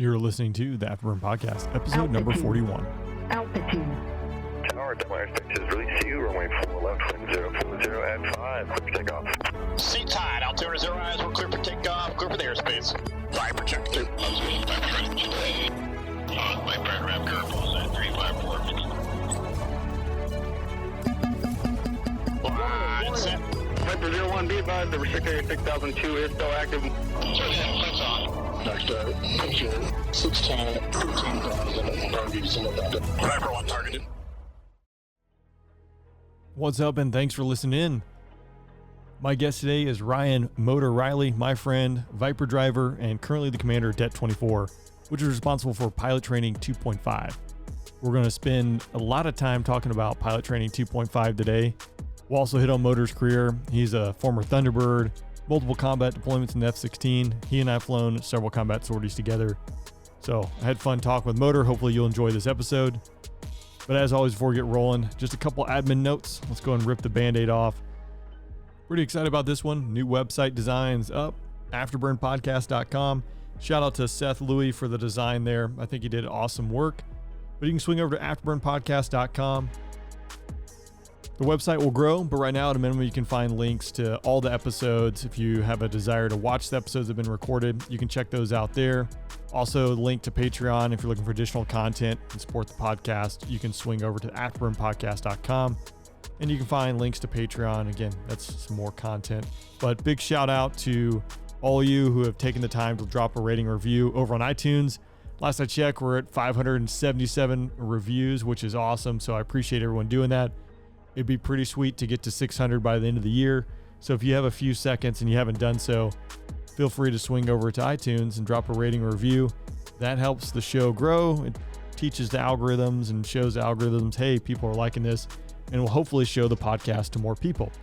You're listening to the Afterburn Podcast, episode number 41. Altitude. Tower, Delaware expectations release you, runway 4 left, wind 040 at 5, clear for takeoff. Seat tied, altimeter 0 eyes, we're clear for takeoff, clear for the airspace. Viper check 2. My burn ramp curve was at 354. Line set. Viper 01, be advised, the restricted area 6002 is still active. Lights on. Next picture 16, 15,000, Viper 1 targeted. What's up, and thanks for listening in. My guest today is Ryan Motor Riley, my friend, Viper driver, and currently the commander of Det 24, which is responsible for Pilot Training 2.5. We're going to spend a lot of time talking about Pilot Training 2.5 today. We'll also hit on Motor's career. He's a former Thunderbird, multiple combat deployments in the F-16. He and I have flown several combat sorties together. So I had fun talking with Motor. Hopefully you'll enjoy this episode. But as always, before we get rolling, just a couple admin notes. Let's go and rip the Band-Aid off. Pretty excited about this one. New website designs up, afterburnpodcast.com. Shout out to Seth Louie for the design there. I think he did awesome work. But you can swing over to afterburnpodcast.com. The website will grow, but right now at a minimum, you can find links to all the episodes. If you have a desire to watch the episodes that have been recorded, you can check those out there. Also, link to Patreon. If you're looking for additional content and support the podcast, you can swing over to afterburnpodcast.com and you can find links to Patreon. Again, that's some more content. But big shout out to all you who have taken the time to drop a rating or review over on iTunes. Last I checked, we're at 577 reviews, which is awesome. So I appreciate everyone doing that. It'd be pretty sweet to get to 600 by the end of the year. So if you have a few seconds and you haven't done so, feel free to swing over to iTunes and drop a rating or review. That helps the show grow. It teaches the algorithms and shows the algorithms, hey, people are liking this, and will hopefully show the podcast to more people.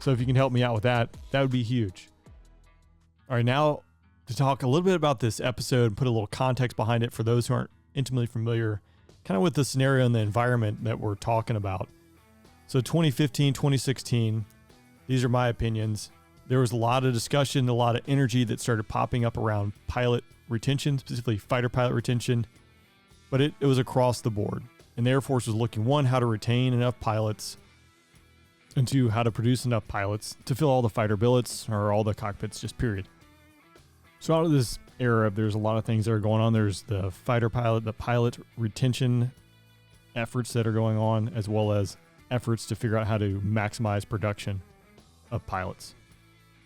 So if you can help me out with that, that would be huge. All right, now to talk a little bit about this episode and put a little context behind it for those who aren't intimately familiar, kind of with the scenario and the environment that we're talking about. So 2015, 2016, these are my opinions. There was a lot of discussion, a lot of energy that started popping up around pilot retention, specifically fighter pilot retention, but it was across the board. And the Air Force was looking, one, how to retain enough pilots, and two, how to produce enough pilots to fill all the fighter billets or all the cockpits, just period. So out of this era, there's a lot of things that are going on. There's the fighter pilot, the pilot retention efforts that are going on, as well as efforts to figure out how to maximize production of pilots.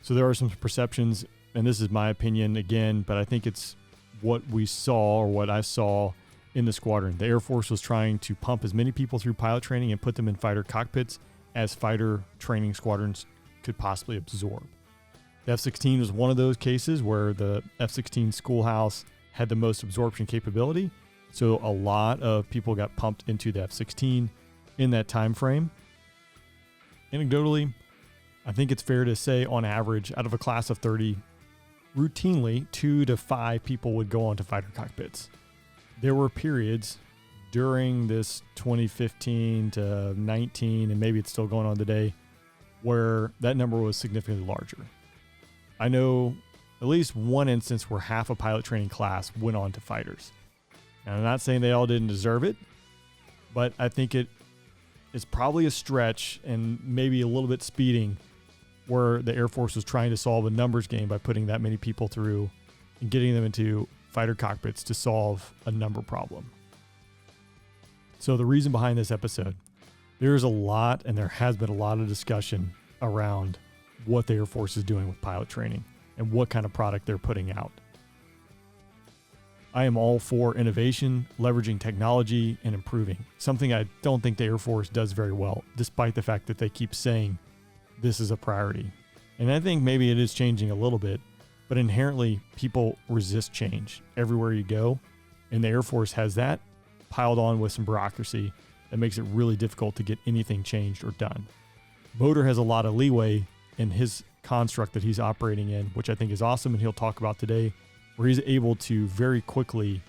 So there are some perceptions, and this is my opinion again, but I think it's what we saw or what I saw in the squadron. The Air Force was trying to pump as many people through pilot training and put them in fighter cockpits as fighter training squadrons could possibly absorb. The F-16 was one of those cases where the F-16 schoolhouse had the most absorption capability. So a lot of people got pumped into the F-16 in that time frame. Anecdotally, I think it's fair to say on average, out of a class of 30, routinely 2 to 5 people would go onto fighter cockpits. There were periods during this 2015 to 19, and maybe it's still going on today, where that number was significantly larger. I know at least one instance where half a pilot training class went on to fighters. Now, I'm not saying they all didn't deserve it, but I think it's probably a stretch and maybe a little bit speeding where the Air Force was trying to solve a numbers game by putting that many people through and getting them into fighter cockpits to solve a number problem. So the reason behind this episode, there's a lot, and there has been a lot of discussion around what the Air Force is doing with pilot training and what kind of product they're putting out. I am all for innovation, leveraging technology, and improving, something I don't think the Air Force does very well, despite the fact that they keep saying this is a priority. And I think maybe it is changing a little bit, but inherently people resist change everywhere you go. And the Air Force has that piled on with some bureaucracy that makes it really difficult to get anything changed or done. Motor has a lot of leeway in his construct that he's operating in, which I think is awesome, and he'll talk about today, where he's able to very quickly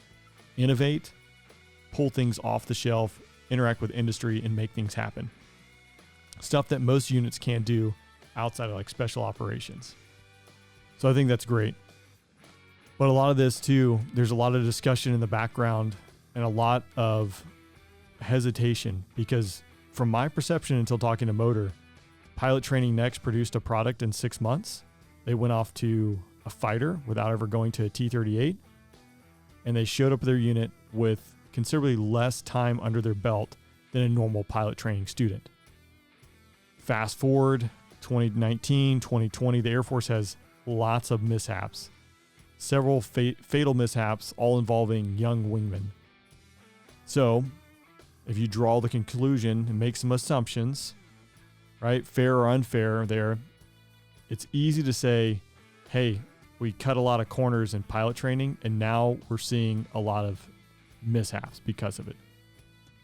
innovate, pull things off the shelf, interact with industry, and make things happen. Stuff that most units can't do outside of like special operations. So I think that's great. But a lot of this too, there's a lot of discussion in the background and a lot of hesitation because from my perception until talking to Motor, Pilot Training Next produced a product in 6 months. They went off to a fighter without ever going to a T-38, and they showed up with their unit with considerably less time under their belt than a normal pilot training student. Fast forward 2019, 2020, the Air Force has lots of mishaps, several fatal mishaps, all involving young wingmen. So if you draw the conclusion and make some assumptions, right, fair or unfair there, it's easy to say, hey, we cut a lot of corners in pilot training and now we're seeing a lot of mishaps because of it.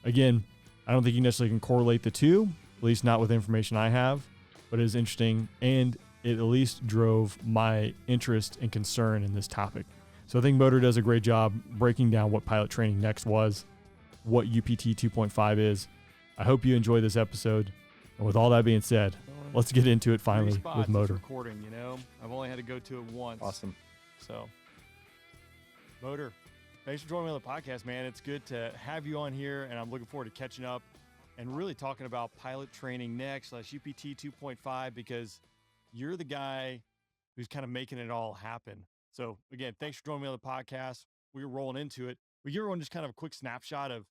Again, I don't think you necessarily can correlate the two, at least not with information I have, but it is interesting and it at least drove my interest and concern in this topic. So I think Motor does a great job breaking down what Pilot Training Next was, what UPT 2.5 is. I hope you enjoy this episode. And with all that being said, let's get into it finally with Motor. Recording, you know, I've only had to go to it once. Awesome. So, Motor, thanks for joining me on the podcast, man. It's good to have you on here, and I'm looking forward to catching up and really talking about Pilot Training Next / UPT 2.5 because you're the guy who's kind of making it all happen. So, again, thanks for joining me on the podcast. We're rolling into it. Will you give everyone just kind of a quick snapshot of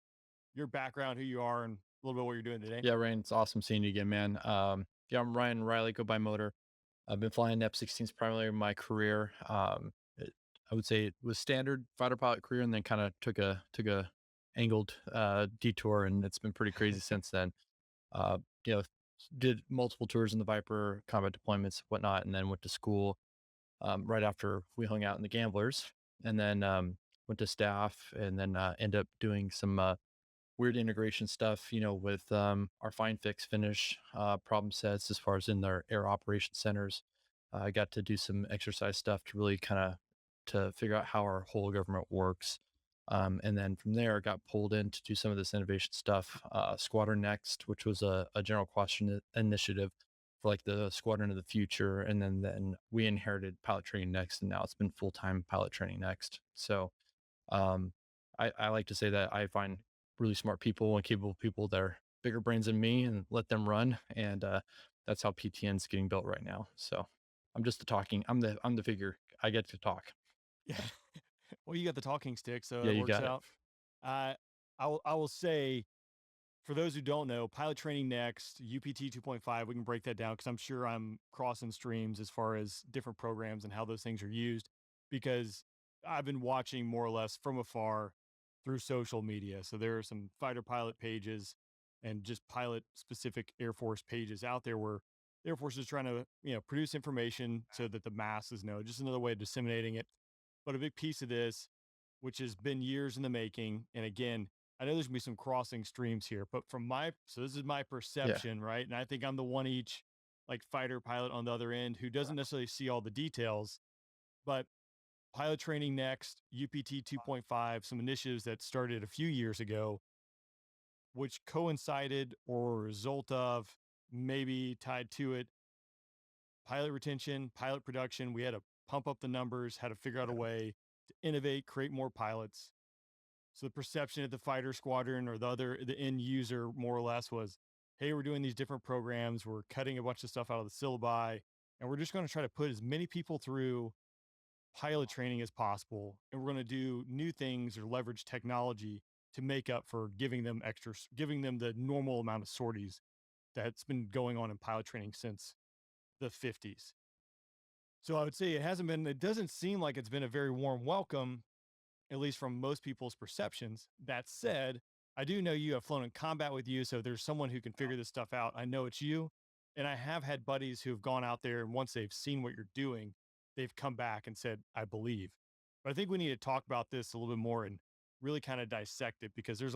your background, who you are, and a little bit what you're doing today? Yeah, Ryan, it's awesome seeing you again, man. Yeah, I'm Ryan Riley, go by Motor. I've been flying F-16s primarily in my career. I would say it was standard fighter pilot career, and then kind of took a angled detour, and it's been pretty crazy since then. You know, did multiple tours in the Viper, combat deployments, whatnot, and then went to school right after we hung out in the Gamblers, and then went to staff, and then ended up doing some weird integration stuff, you know, with our fine fix finish problem sets as far as in their air operation centers. I got to do some exercise stuff to really kind of to figure out how our whole government works. And then from there, got pulled in to do some of this innovation stuff. Squadron Next, which was a general question initiative for like the Squadron of the Future. And then we inherited Pilot Training Next, and now it's been full-time Pilot Training Next. So I like to say that I find really smart people and capable people that are bigger brains than me and let them run. And that's how PTN's getting built right now. So I'm just I'm the figure. I get to talk. Yeah. Well, you got the talking stick, so Yeah, it you works got out. I will say, for those who don't know, Pilot Training Next, UPT 2.5, we can break that down because I'm sure I'm crossing streams as far as different programs and how those things are used, because I've been watching more or less from afar through social media. So there are some fighter pilot pages and just pilot specific Air Force pages out there where the Air Force is trying to, you know, produce information so that the masses know, just another way of disseminating it. But a big piece of this, which has been years in the making, and again, I know there's gonna be some crossing streams here, but so this is my perception, right? And I think I'm the one each like fighter pilot on the other end who doesn't necessarily see all the details, but Pilot Training Next, UPT 2.5, some initiatives that started a few years ago, which coincided or result of, maybe tied to it, pilot retention, pilot production. We had to pump up the numbers, had to figure out a way to innovate, create more pilots. So the perception at the fighter squadron or the end user more or less was, hey, we're doing these different programs, we're cutting a bunch of stuff out of the syllabi, and we're just going to try to put as many people through pilot training as possible, and we're going to do new things or leverage technology to make up for giving them the normal amount of sorties that's been going on in pilot training since the 50s. So I would say it doesn't seem like it's been a very warm welcome, at least from most people's perceptions. That said, I do know you have flown in combat with you, so there's someone who can figure this stuff out. I know it's you, and I have had buddies who have gone out there, and once they've seen what you're doing, they've come back and said, I believe. But I think we need to talk about this a little bit more and really kind of dissect it, because there's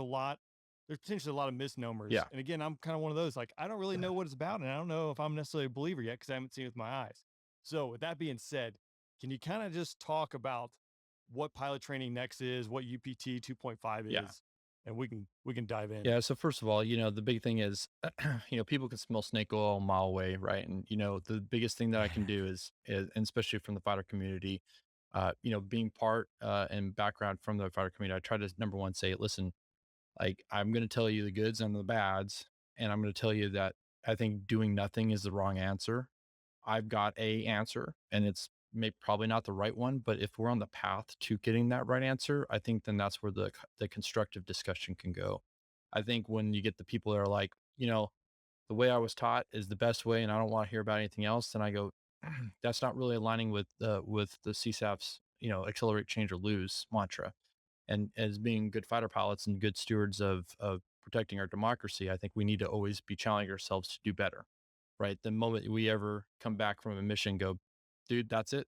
potentially a lot of misnomers. Yeah. And again, I'm kind of one of those, like, I don't really know what it's about, and I don't know if I'm necessarily a believer yet because I haven't seen it with my eyes. So with that being said, can you kind of just talk about what Pilot Training Next is, what UPT 2.5 is, Yeah. and we can dive in. Yeah. So first of all, you know, the big thing is, you know, people can smell snake oil a mile away, right? And you know, the biggest thing that I can do is and especially from the fighter community, being part and background from the fighter community, I try to number one say, listen, like I'm going to tell you the goods and the bads, and I'm going to tell you that I think doing nothing is the wrong answer. I've got a answer, and it's probably not the right one, but if we're on the path to getting that right answer, I think then that's where the constructive discussion can go. I think when you get the people that are like, the way I was taught is the best way, and I don't want to hear about anything else, then I go, that's not really aligning with the CSAF's accelerate, change, or lose mantra. And as being good fighter pilots and good stewards of protecting our democracy, I think we need to always be challenging ourselves to do better. Right, the moment we ever come back from a mission, and go, dude, that's it.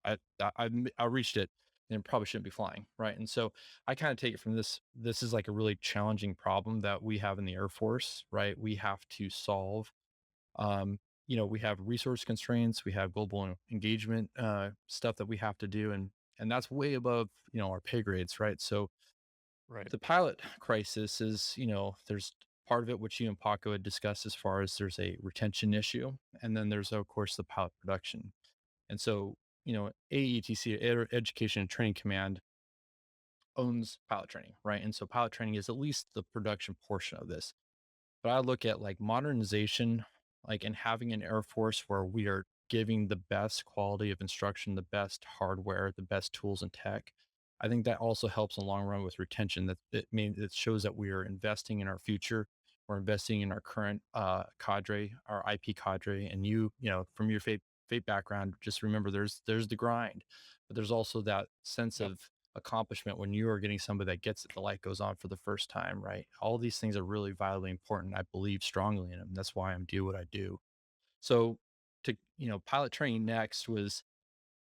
I reached it, and probably shouldn't be flying. Right, and so I kind of take it from this. This is like a really challenging problem that we have in the Air Force. Right, we have to solve. Um, we have resource constraints, we have global engagement stuff that we have to do, and that's way above our pay grades. Right, so Right. the pilot crisis is, there's part of it which you and Paco had discussed as far as there's a retention issue, and then there's of course the pilot production. And so, AETC, Education and Training Command, owns pilot training, right? And so pilot training is at least the production portion of this. But I look at like modernization, like and having an Air Force where we are giving the best quality of instruction, the best hardware, the best tools and tech. I think that also helps in the long run with retention. That it means it shows that we are investing in our future. We're investing in our current cadre, our IP cadre, and from your fate background, just remember there's the grind, but there's also that sense Yep. of accomplishment when you are getting somebody that gets it, the light goes on for the first time, right? All these things are really vitally important. I believe strongly in them. That's why I'm do what I do. So to, pilot training next was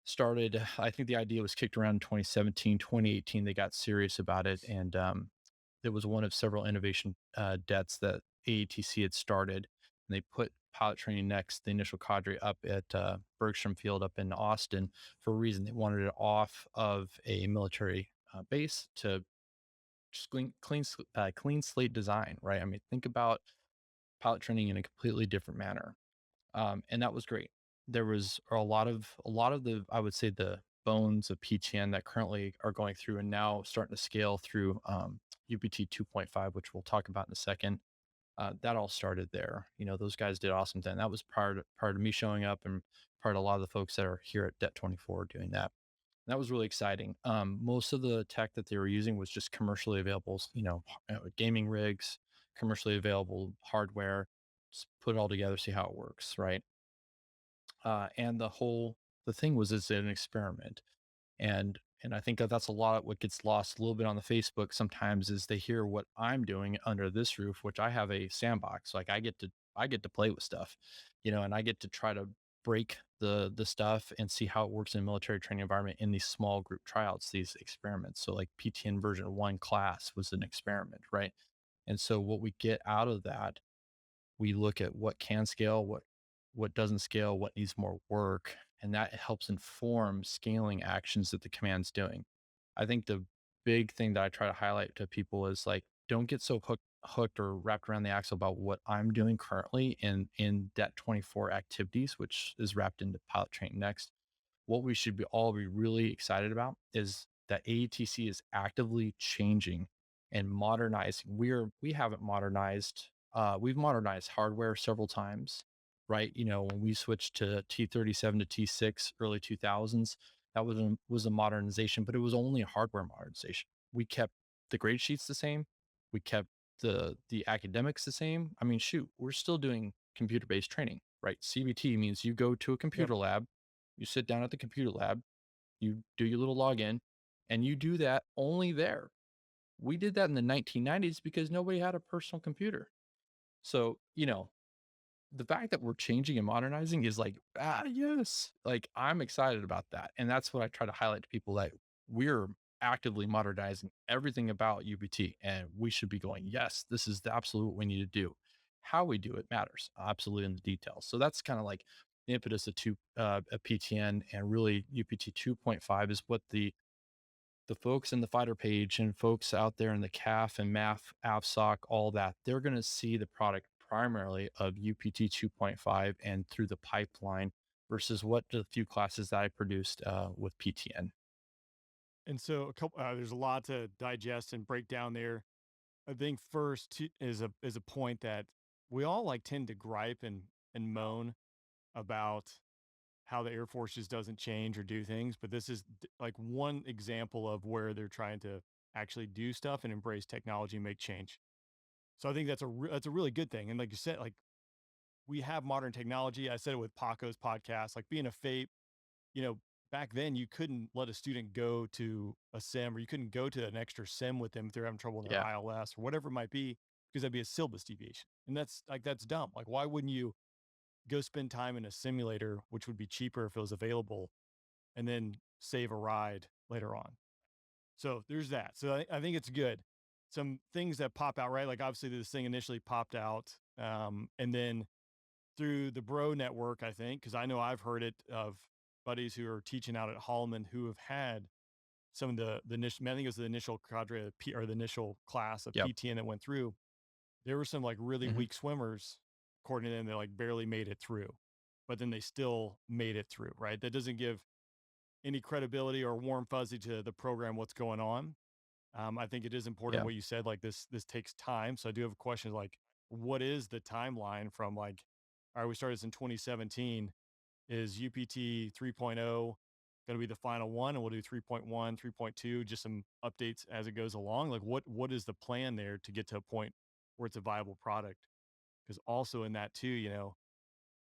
started, I think the idea was kicked around in 2017, 2018. They got serious about it. And it was one of several innovation debts that AETC had started. And they put pilot training next, the initial cadre, up at Bergstrom Field up in Austin for a reason. They wanted it off of a military base to just clean slate design, right? I mean, think about pilot training in a completely different manner, and that was great. There was a lot of the, I would say, the bones of PTN that currently are going through and now starting to scale through UPT 2.5, which we'll talk about in a second. That all started there. Those guys did awesome then. That was prior to me showing up and prior to a lot of the folks that are here at Det 24 doing that. That was really exciting. Most of the tech that they were using was just commercially available, gaming rigs, commercially available hardware. Just put it all together, see how it works, right? And the thing was it's an experiment, and I think that that's a lot of what gets lost a little bit on the Facebook sometimes is they hear what I'm doing under this roof, which I have a sandbox. Like I get to play with stuff, and I get to try to break the stuff and see how it works in a military training environment in these small group tryouts, these experiments. So like PTN version 1 class was an experiment, right? And so what we get out of that, we look at what can scale, what doesn't scale, what needs more work, and that helps inform scaling actions that the command's doing. I think the big thing that I try to highlight to people is like, don't get so hooked or wrapped around the axle about what I'm doing currently in Det 24 activities, which is wrapped into pilot training next. What we should all be really excited about is that AETC is actively changing and modernizing. We haven't modernized. We've modernized hardware several times, right? When we switched to T37 to T6 early 2000s, that was a modernization, but it was only a hardware modernization. We kept the grade sheets the same. We kept the academics the same. I mean, shoot, we're still doing computer-based training, right? CBT means you go to a computer lab, you sit down at the computer lab, you do your little login, and you do that only there. We did that in the 1990s because nobody had a personal computer. So, the fact that we're changing and modernizing is like, yes, like I'm excited about that. And that's what I try to highlight to people, that we're actively modernizing everything about UPT, and we should be going, yes, this is the absolute what we need to do. How we do it matters absolutely in the details. So that's kind of like the impetus of PTN, and really UPT 2.5 is what the folks in the fighter page and folks out there in the CAF and MAF, AFSOC, all that, they're going to see the product primarily of UPT 2.5 and through the pipeline versus what the few classes that I produced with PTN. And so there's a lot to digest and break down there. I think is a point that we all like tend to gripe and moan about how the Air Force just doesn't change or do things, but this is like one example of where they're trying to actually do stuff and embrace technology and make change. So I think that's a really good thing. And like you said, like we have modern technology. I said it with Paco's podcast, like being a FAPE, back then you couldn't let a student go to a sim, or you couldn't go to an extra sim with them if they're having trouble in their Yeah. ILS or whatever it might be, because that'd be a syllabus deviation. And that's dumb. Like, why wouldn't you go spend time in a simulator, which would be cheaper if it was available, and then save a ride later on? So there's that. So I think it's good. Some things that pop out, right? Like obviously this thing initially popped out, and then through the bro network, I think, because I know I've heard it of buddies who are teaching out at Holloman who have had some of the initial, I think it was the initial cadre of or the initial class of Yep. PTN that went through. There were some like really Mhm. weak swimmers, according to them, they like barely made it through, but then they still made it through, right? That doesn't give any credibility or warm fuzzy to the program, what's going on. I think it is important Yeah. what you said, like this takes time. So I do have a question, like, what is the timeline from like, all right, we started this in 2017. Is UPT 3.0 going to be the final one? And we'll do 3.1, 3.2, just some updates as it goes along. Like what is the plan there to get to a point where it's a viable product? Because also in that too,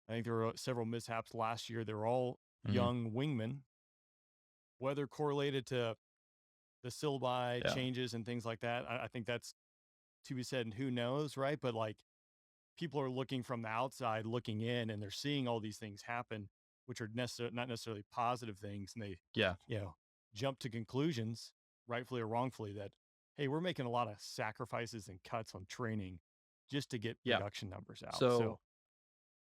I think there were several mishaps last year. They were all Mhm. young wingmen, whether correlated to the syllabi Yeah. changes and things like that. I think that's to be said, and who knows, right? But like people are looking from the outside, looking in, and they're seeing all these things happen, which are not necessarily positive things, and they, Yeah. jump to conclusions, rightfully or wrongfully, that hey, we're making a lot of sacrifices and cuts on training just to get Yeah. production numbers out. So So,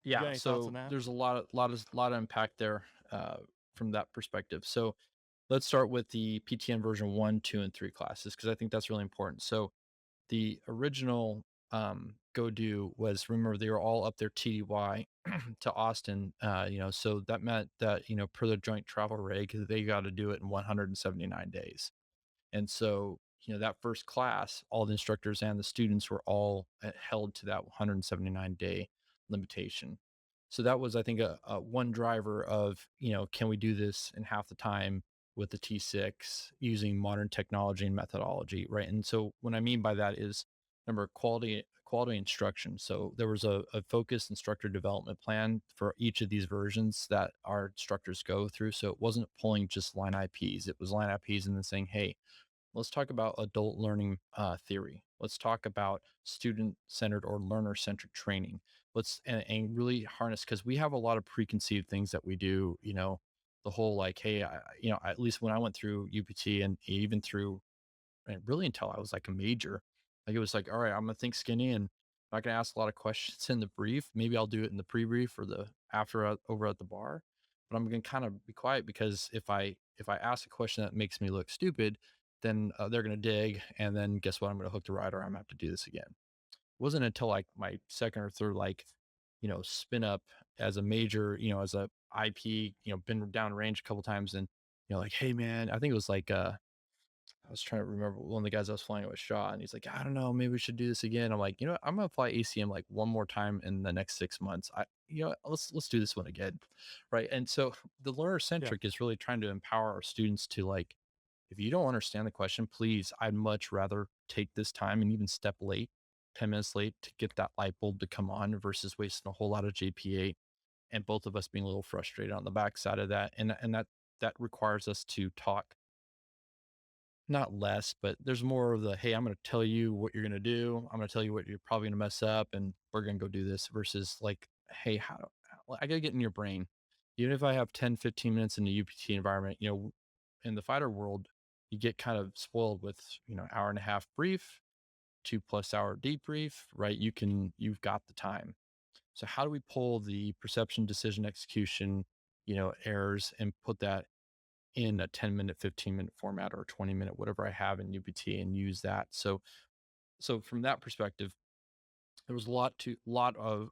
you got any thoughts on so that? there's a lot of impact there from that perspective. So let's start with the PTN version 1, 2, and 3 classes because I think that's really important. So the original go do was, remember, they were all up their TDY to Austin. So that meant that per the joint travel reg, they got to do it in 179 days. And so, that first class, all the instructors and the students were all held to that 179-day limitation. So that was, I think, a one driver of, can we do this in half the time with the T6 using modern technology and methodology, right? And so what I mean by that is, number quality instruction. So there was a focused instructor development plan for each of these versions that our instructors go through. So it wasn't pulling just line IPs. It was line IPs and then saying, hey, let's talk about adult learning theory. Let's talk about student-centered or learner-centered training. And really harness, because we have a lot of preconceived things that we do. The whole like, hey, at least when I went through UPT and even through, and really until I was like a major, like it was like, all right, I'm gonna think skinny and I'm not gonna ask a lot of questions in the brief. Maybe I'll do it in the pre-brief or the after over at the bar, but I'm gonna kind of be quiet because if I ask a question that makes me look stupid, then they're gonna dig, and then guess what? I'm gonna hook the ride, or I'm gonna have to do this again. It wasn't until like my second or third like spin up as a major, as a IP, been down range a couple times, and like, hey man, I think it was like I was trying to remember one of the guys I was flying with Shaw, and he's like, I don't know, maybe we should do this again. I'm like, I'm gonna fly ACM like one more time in the next 6 months. Let's do this one again, right? And so the learner Yeah. centric is really trying to empower our students to like, if you don't understand the question, please, I'd much rather take this time and even step late, 10 minutes late, to get that light bulb to come on versus wasting a whole lot of JPA and both of us being a little frustrated on the backside of that. And that requires us to talk, not less, but there's more of the, hey, I'm going to tell you what you're going to do. I'm going to tell you what you're probably going to mess up, and we're going to go do this, versus like, hey, I got to get in your brain. Even if I have 10, 15 minutes in the UPT environment, in the fighter world, you get kind of spoiled with, hour and a half brief, 2+ hour debrief, right? You've got the time. So how do we pull the perception, decision, execution, errors, and put that in a 10-minute, 15-minute format, or 20-minute, whatever I have in UPT, and use that. So from that perspective, there was a lot of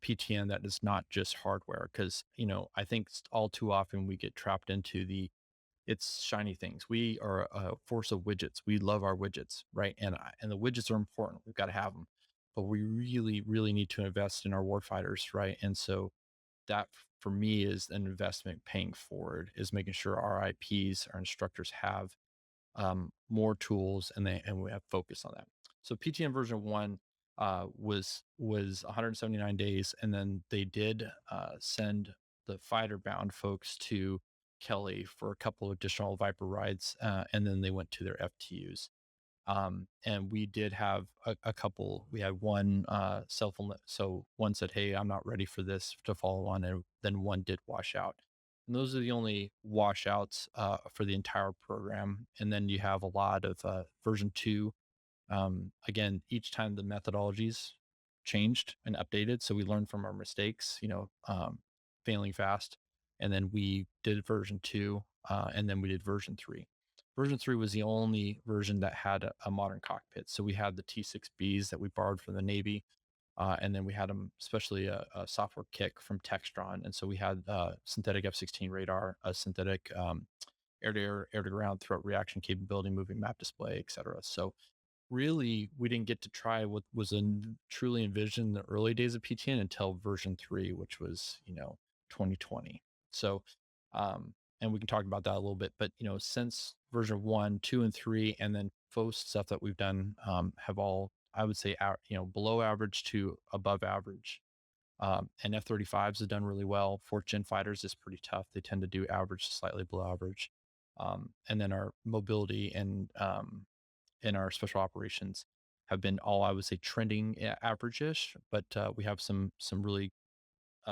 PTN that is not just hardware, because I think all too often we get trapped into it's shiny things. We are a force of widgets. We love our widgets, right? And the widgets are important. We've got to have them, but we really really need to invest in our warfighters, right? And so that for me is an investment paying forward, is making sure our IPs, our instructors have more tools, and we have focus on that. So PTN version 1 was 179 days, and then they did send the fighter bound folks to Kelly for a couple of additional Viper rides, and then they went to their FTUs. And we did have a couple. We had one so one said, "Hey, I'm not ready for this to follow on," and then one did wash out. And those are the only washouts for the entire program. And then you have a lot of version 2. Again, each time the methodologies changed and updated, so we learned from our mistakes, failing fast, and then we did version 2, and then we did version 3. Version 3 was the only version that had a modern cockpit. So we had the T6Bs that we borrowed from the Navy, and then we had them, especially a software kick from Textron. And so we had synthetic F-16 radar, a synthetic air-to-air, air-to-ground threat reaction capability, moving map display, etc. So really, we didn't get to try what was truly envisioned in the early days of PTN until version 3, which was 2020. So and we can talk about that a little bit, but since version 1, 2, and 3, and then FOST stuff that we've done, have all, I would say, below average to above average. And F-35s have done really well. 4th gen fighters is pretty tough. They tend to do average to slightly below average. And then our mobility and our special operations have been all, I would say, trending average-ish, but we have some really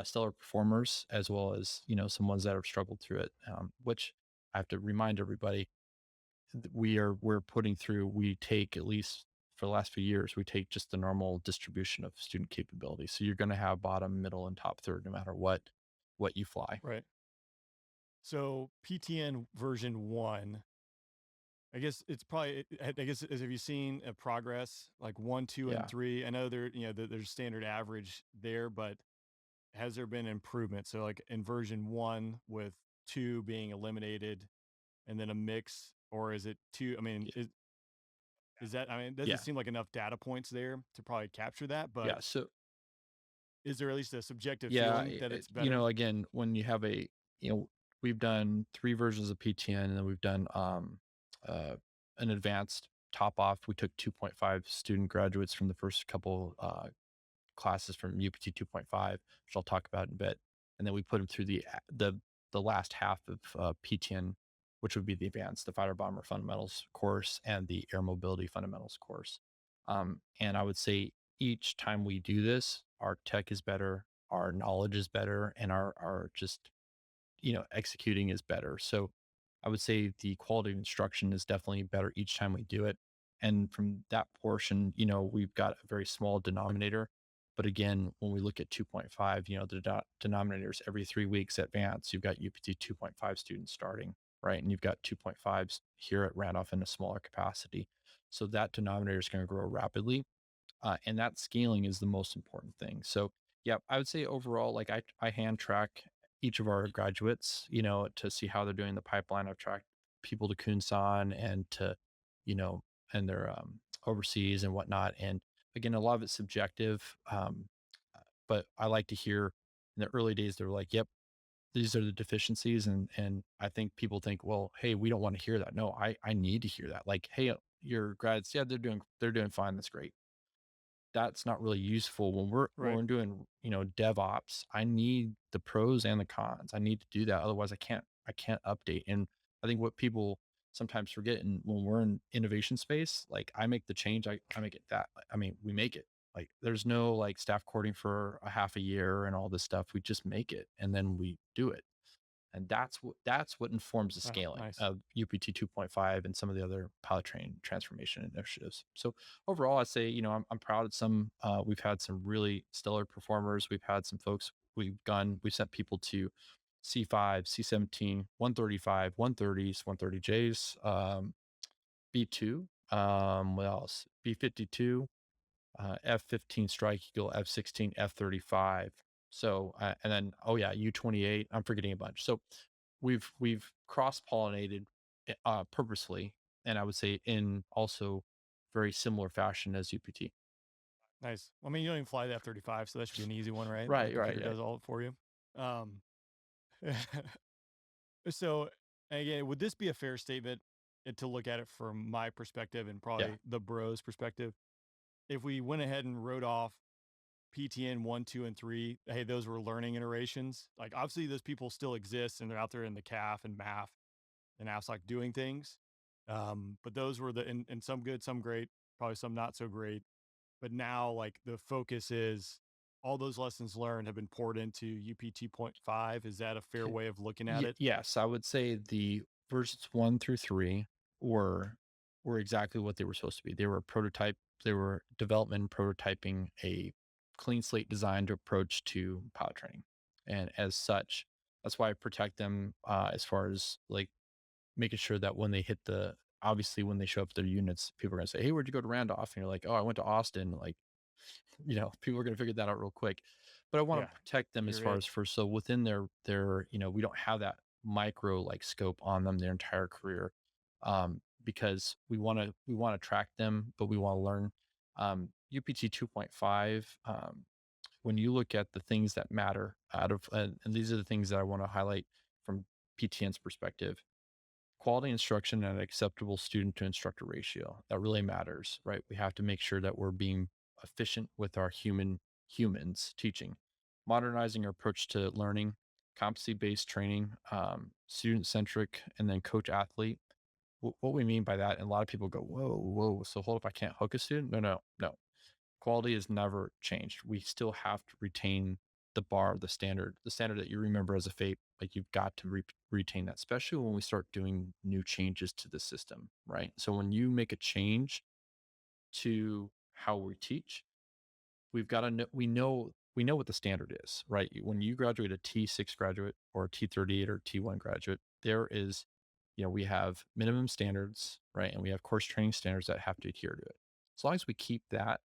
stellar performers, as well as some ones that have struggled through it, which I have to remind everybody we're putting through. We take, at least for the last few years, we take just the normal distribution of student capability. So you're going to have bottom, middle, and top third no matter what you fly. Right. So PTN version 1, I guess it's probably, I guess, have you seen a progress like 1, 2, Yeah. and 3? I know there's standard average there, but has there been improvement? So like in version 1 with 2 being eliminated and then a mix, or is it 2? I mean, is that, I mean, it doesn't seem like enough data points there to probably capture that, but Yeah. So is there at least a subjective feeling that it's better? again, when you have we've done 3 versions of PTN, and then we've done an advanced top off. We took 2.5 student graduates from the first couple classes from UPT 2.5, which I'll talk about in a bit, and then we put them through the last half of PTN, which would be the advanced, the fighter bomber fundamentals course, and the air mobility fundamentals course. And I would say each time we do this, our tech is better, our knowledge is better, and our just executing is better. So I would say the quality of instruction is definitely better each time we do it. And from that portion, we've got a very small denominator. But again, when we look at 2.5, the denominators every 3 weeks at Vance, you've got UPT 2.5 students starting, right? And you've got 2.5s here at Randolph in a smaller capacity. So that denominator is going to grow rapidly. And that scaling is the most important thing. So yeah, I would say overall, like I hand track each of our graduates, to see how they're doing in the pipeline. I've tracked people to Kunsan and to, and their overseas and whatnot. And again, a lot of it's subjective. But I like to hear in the early days, they're like, yep, these are the deficiencies. And I think people think, well, hey, we don't want to hear that. No, I need to hear that. Like, hey, your grads, yeah, they're doing fine. That's great. That's not really useful when we're doing DevOps. I need the pros and the cons. I need to do that, otherwise I can't update. And I think what people sometimes forget, and when we're in innovation space, like I make the change, I make it that, I mean, we make it. Like there's no like staff courting for a half a year and all this stuff. We just make it and then we do it. And that's what informs the scaling of UPT 2.5 and some of the other pilot training transformation initiatives. So overall, I'd say I'm proud of some. We've had some really stellar performers. We've had some folks. We've sent people to C5, C17, 135, 130s, 130Js, B2. What else? B52. F-15 Strike Eagle, F-16, F-35. So, and then, oh yeah, U-28. I'm forgetting a bunch. So we've cross-pollinated purposefully, and I would say in also very similar fashion as UPT. Nice. I mean, you don't even fly the F-35, so that should be an easy one, right? Right, The computer right. does all for you. Um, so again, would this be a fair statement to look at it from my perspective and Yeah. probably the bros perspective? If we went ahead and wrote off PTN 1, 2, and 3, hey, those were learning iterations. Like obviously those people still exist and they're out there in the CAF and MAF and AFSOC doing things. But those were and some good, some great, probably some not so great. But now like the focus is all those lessons learned have been poured into UP 2.5. Is that a fair way of looking at it? Yes, I would say the versions 1 through 3 were were exactly what they were supposed to be. They were a prototype. They were development prototyping a clean slate designed approach to pilot training, and as such, that's why I protect them as far as like making sure that when they hit the obviously when they show up to their units, people are gonna say, "Hey, where'd you go to Randolph?" And you're like, "Oh, I went to Austin." Like, people are going to figure that out real quick. But I want Yeah, to protect them as you're far it. as for so within their we don't have that micro like scope on them their entire career, because we want to track them, but we want to learn. UPT 2.5. When you look at the things that matter out of and these are the things that I want to highlight from PTN's perspective. Quality instruction and an acceptable student to instructor ratio. That really matters, right? We have to make sure that we're being efficient with our humans teaching, modernizing our approach to learning, competency-based training, student-centric, and then coach athlete. What we mean by that, and a lot of people go, whoa, whoa. So hold up, I can't hook a student? No, no, no. Quality has never changed. We still have to retain the standard that you remember as a FAPE. Like you've got to retain that, especially when we start doing new changes to the system, right? So when you make a change to how we teach, we've got to know, we know what the standard is, right? When you graduate a T6 graduate or a T38 or T1 graduate, there is, we have minimum standards, right? And we have course training standards that have to adhere to it. As long as we keep that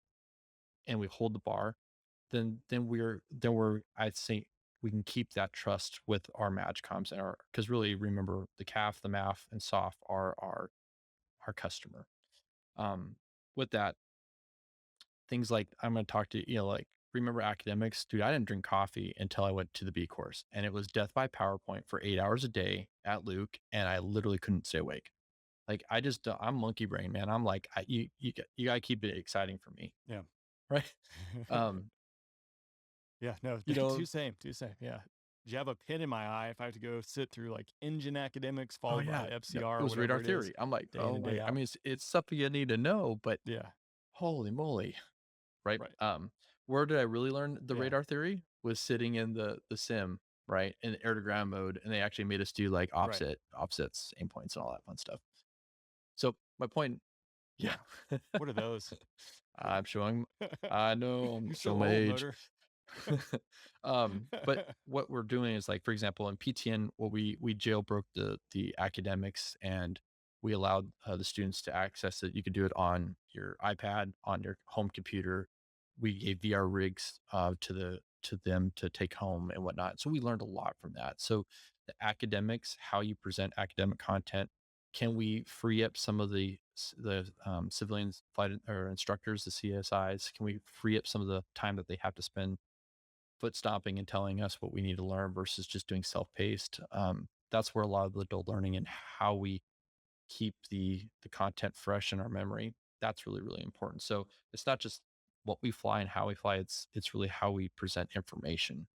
and we hold the bar, then we're I'd say we can keep that trust with our MAGCOMs and our because really remember the CAF, the MAF, and SOF are our customer. Um, with that, things like I'm going to talk to like remember academics, dude. I didn't drink coffee until I went to the B course, and it was death by PowerPoint for 8 hours a day at Luke, and I literally couldn't stay awake. Like I just I'm monkey brain, man. I'm like you gotta keep it exciting for me, Yeah. right? Um, Yeah, no, you know, too same, too same. Yeah. Did you have a pin in my eye if I have to go sit through like engine academics oh followed yeah, by no, FCR it or was radar whatever it is, theory. I'm like, day in oh and day wait, I out? mean, it's something you need to know, but Yeah. holy moly, right? Right. Where did I really learn the Yeah. radar theory? Was sitting in the sim, right, in air to ground mode, and they actually made us do like Right. offsets, aim points, and all that fun stuff. So my point, yeah, Yeah. What are those? I'm showing, I know I'm You're so showing my old, age. motor. But what we're doing is like, for example, in PTN, what we jailbroke the academics and we allowed the students to access it. You could do it on your iPad, on your home computer. We gave VR rigs to them to take home and whatnot. So we learned a lot from that. So the academics, how you present academic content, can we free up some of the civilians flight or instructors, the CSIs? Can we free up some of the time that they have to spend foot stomping and telling us what we need to learn versus just doing self-paced? That's where a lot of the adult learning and how we keep the content fresh in our memory, that's really really important. So it's not just what we fly and how we fly, it's really how we present information.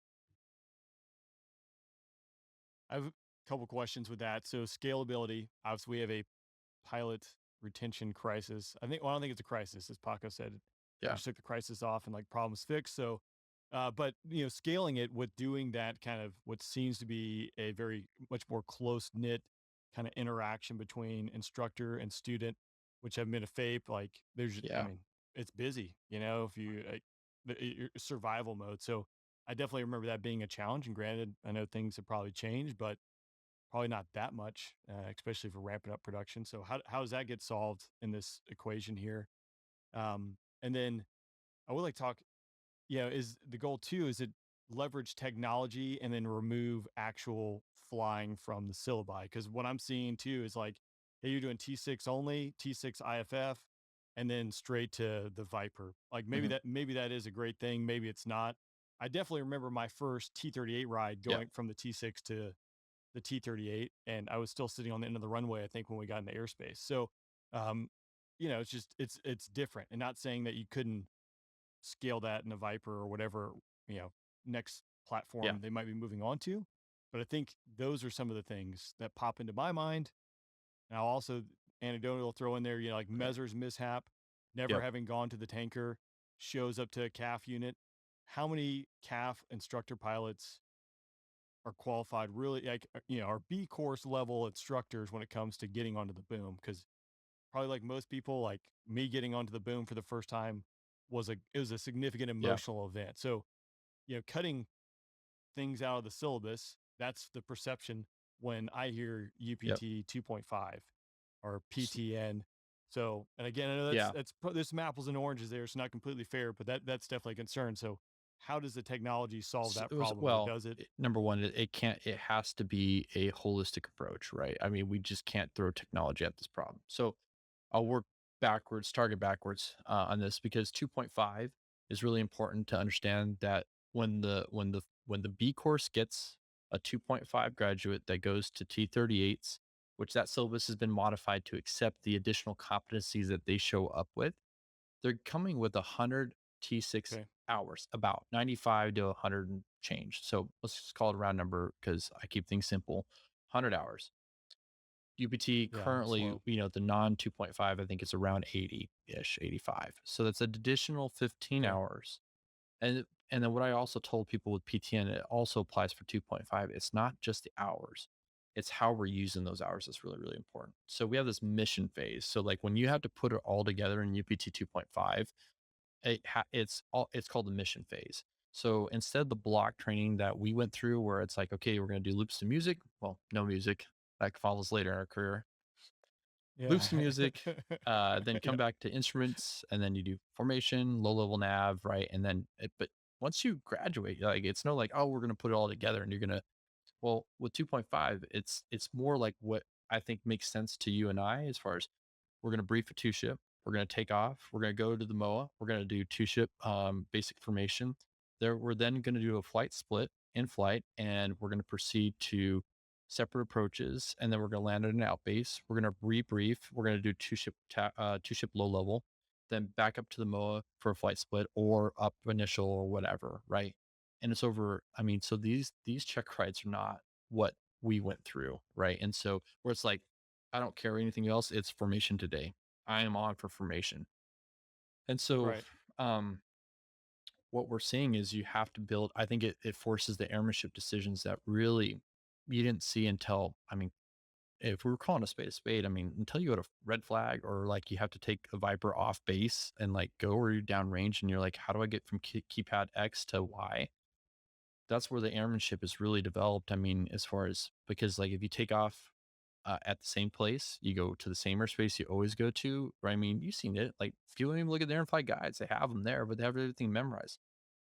I have a couple questions with that. So scalability, obviously we have a pilot retention crisis. I don't think it's a crisis, as Paco said. We Yeah, just took the crisis off and like problems fixed. So, but scaling it with doing that kind of what seems to be a very much more close knit kind of interaction between instructor and student, which have been a FAPE. Like, I yeah. mean, it's busy. If you your survival mode. So, I definitely remember that being a challenge. And granted, I know things have probably changed, but probably not that much, especially for ramping up production. So how does that get solved in this equation here? And then I would like to talk, is the goal too, is it leverage technology and then remove actual flying from the syllabi? Because what I'm seeing too is like, hey, you're doing T6 only, T6 IFF, and then straight to the Viper. Like Mhm. maybe that is a great thing. Maybe it's not. I definitely remember my first T38 ride Yeah. going from the T6 to the T38, and I was still sitting on the end of the runway, I think, when we got into airspace. So, um, it's just it's different, and not saying that you couldn't scale that in a Viper or whatever, you know, next Yeah. platform they might be moving on to. But I think those are some of the things that pop into my mind. And I'll also anecdotal throw in there, like Okay. Mezer's mishap, never Yep. having gone to the tanker, shows up to a CAF unit. How many CAF instructor pilots are qualified really, like, are B course level instructors when it comes to getting onto the boom? Because probably like most people, like me getting onto the boom for the first time it was a significant Yeah. emotional event. So, cutting things out of the syllabus, that's the perception when I hear Yep. UPT 2.5 or S- PTN. So, and again, I know Yeah. there's some apples and oranges there. It's not completely fair, but that's definitely a concern. So, how does the technology solve that It was, problem, or well, does it? number one, it can't, it has to be a holistic approach, right? I mean, we just can't throw technology at this problem. So I'll work backwards, target backwards on this, because 2.5 is really important to understand that when the B course gets a 2.5 graduate that goes to T38s, which that syllabus has been modified to accept the additional competencies that they show up with, they're coming with 100 T6 Okay. hours, about 95 to 100 and change. So let's just call it a round number because I keep things simple. 100 hours. UPT Yeah. currently, Slow. the non 2.5, I think it's around 80 ish, 85. So that's an additional 15 Okay. hours. And then what I also told people with PTN, it also applies for 2.5. It's not just the hours, it's how we're using those hours that's really, really important. So we have this mission phase. So like when you have to put it all together in UPT 2.5, it's called the mission phase. So instead of the block training that we went through, where it's like, okay, we're going to do loops to music. Well, no music, that follows later in our career. Yeah. Loops to music, then come Yep. back to instruments, and then you do formation, low level nav, right? And then, but once you graduate, like it's no like, oh, we're going to put it all together, and you're going to, well, with 2.5, it's more like what I think makes sense to you and I, as far as we're going to brief a two ship. We're going to take off. We're going to go to the MOA. We're going to do two ship basic formation. There, we're then going to do a flight split in flight, and we're going to proceed to separate approaches, and then we're going to land at an outbase. We're going to rebrief. We're going to do two ship low level, then back up to the MOA for a flight split or up initial or whatever, right? And it's over. I mean, so these check rides are not what we went through, right? And so where it's like, I don't care anything else. It's formation today. I am on for formation. And so, Right. um, what we're seeing is you have to build, I think it forces the airmanship decisions that really you didn't see until, I mean, if we were calling a spade, I mean, until you go to red flag, or like you have to take a Viper off base and like go or you're downrange and you're like, how do I get from keypad X to Y? That's where the airmanship is really developed. I mean, as far as, because like if you take off at the same place, you go to the same airspace you always go to, right? I mean, you've seen it. Like if you don't even look at their in-flight guides, they have them there, but they have everything memorized.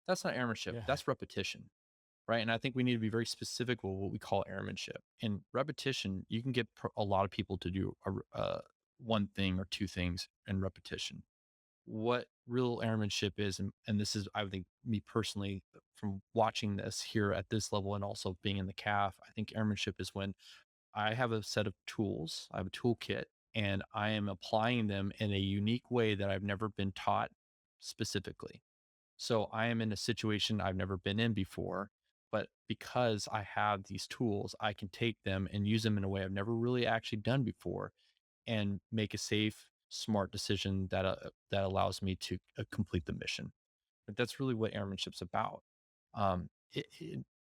That's not airmanship. Yeah. That's repetition, right? And I think we need to be very specific with what we call airmanship. In repetition, you can get a lot of people to do one thing or two things in repetition. What real airmanship is, and this is, I think, me personally, from watching this here at this level and also being in the CAF, I think airmanship is when I have a set of tools, I have a toolkit, and I am applying them in a unique way that I've never been taught specifically. So I am in a situation I've never been in before, but because I have these tools, I can take them and use them in a way I've never really actually done before, and make a safe, smart decision that allows me to complete the mission. But that's really what airmanship's about.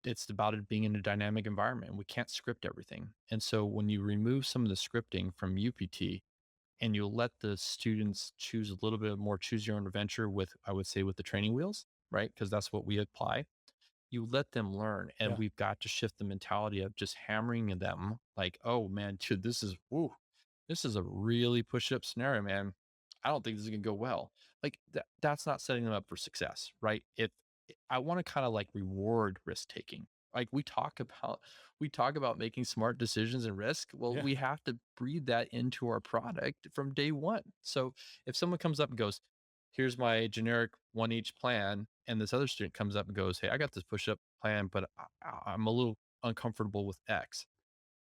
It's about it being in a dynamic environment. We can't script everything. And so when you remove some of the scripting from UPT and you let the students choose a little bit more, choose your own adventure with, I would say, with the training wheels, right? Because that's what we apply. You let them learn. And Yeah. we've got to shift the mentality of just hammering them like, oh man, dude, this is a really push up scenario, man. I don't think this is going to go well. Like that's not setting them up for success, right? If I want to kind of like reward risk taking. Like we talk about making smart decisions and risk. Well, Yeah. we have to breathe that into our product from day one. So if someone comes up and goes, here's my generic one each plan, and this other student comes up and goes, hey, I got this push up plan, but I'm a little uncomfortable with X.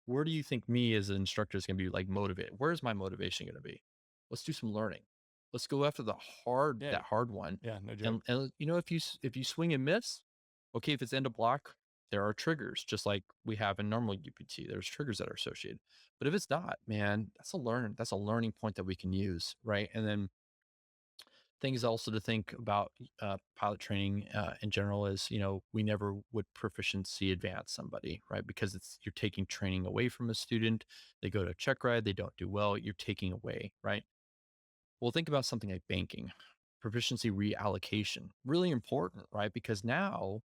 Where do you think me as an instructor is going to be like motivated? Where's my motivation going to be? Let's do some learning. Let's go after Yeah. that hard one. Yeah. No joke. And you know, if you swing and miss, okay, if it's end of block, there are triggers, just like we have in normal UPT. There's triggers that are associated. But if it's not, man, that's a learning point that we can use, right? And then things also to think about pilot training in general is, you know, we never would proficiency advance somebody, right? Because you're taking training away from a student. They go to a check ride, they don't do well, you're taking away, right? Well, think about something like banking, proficiency reallocation, really important, right? Because now,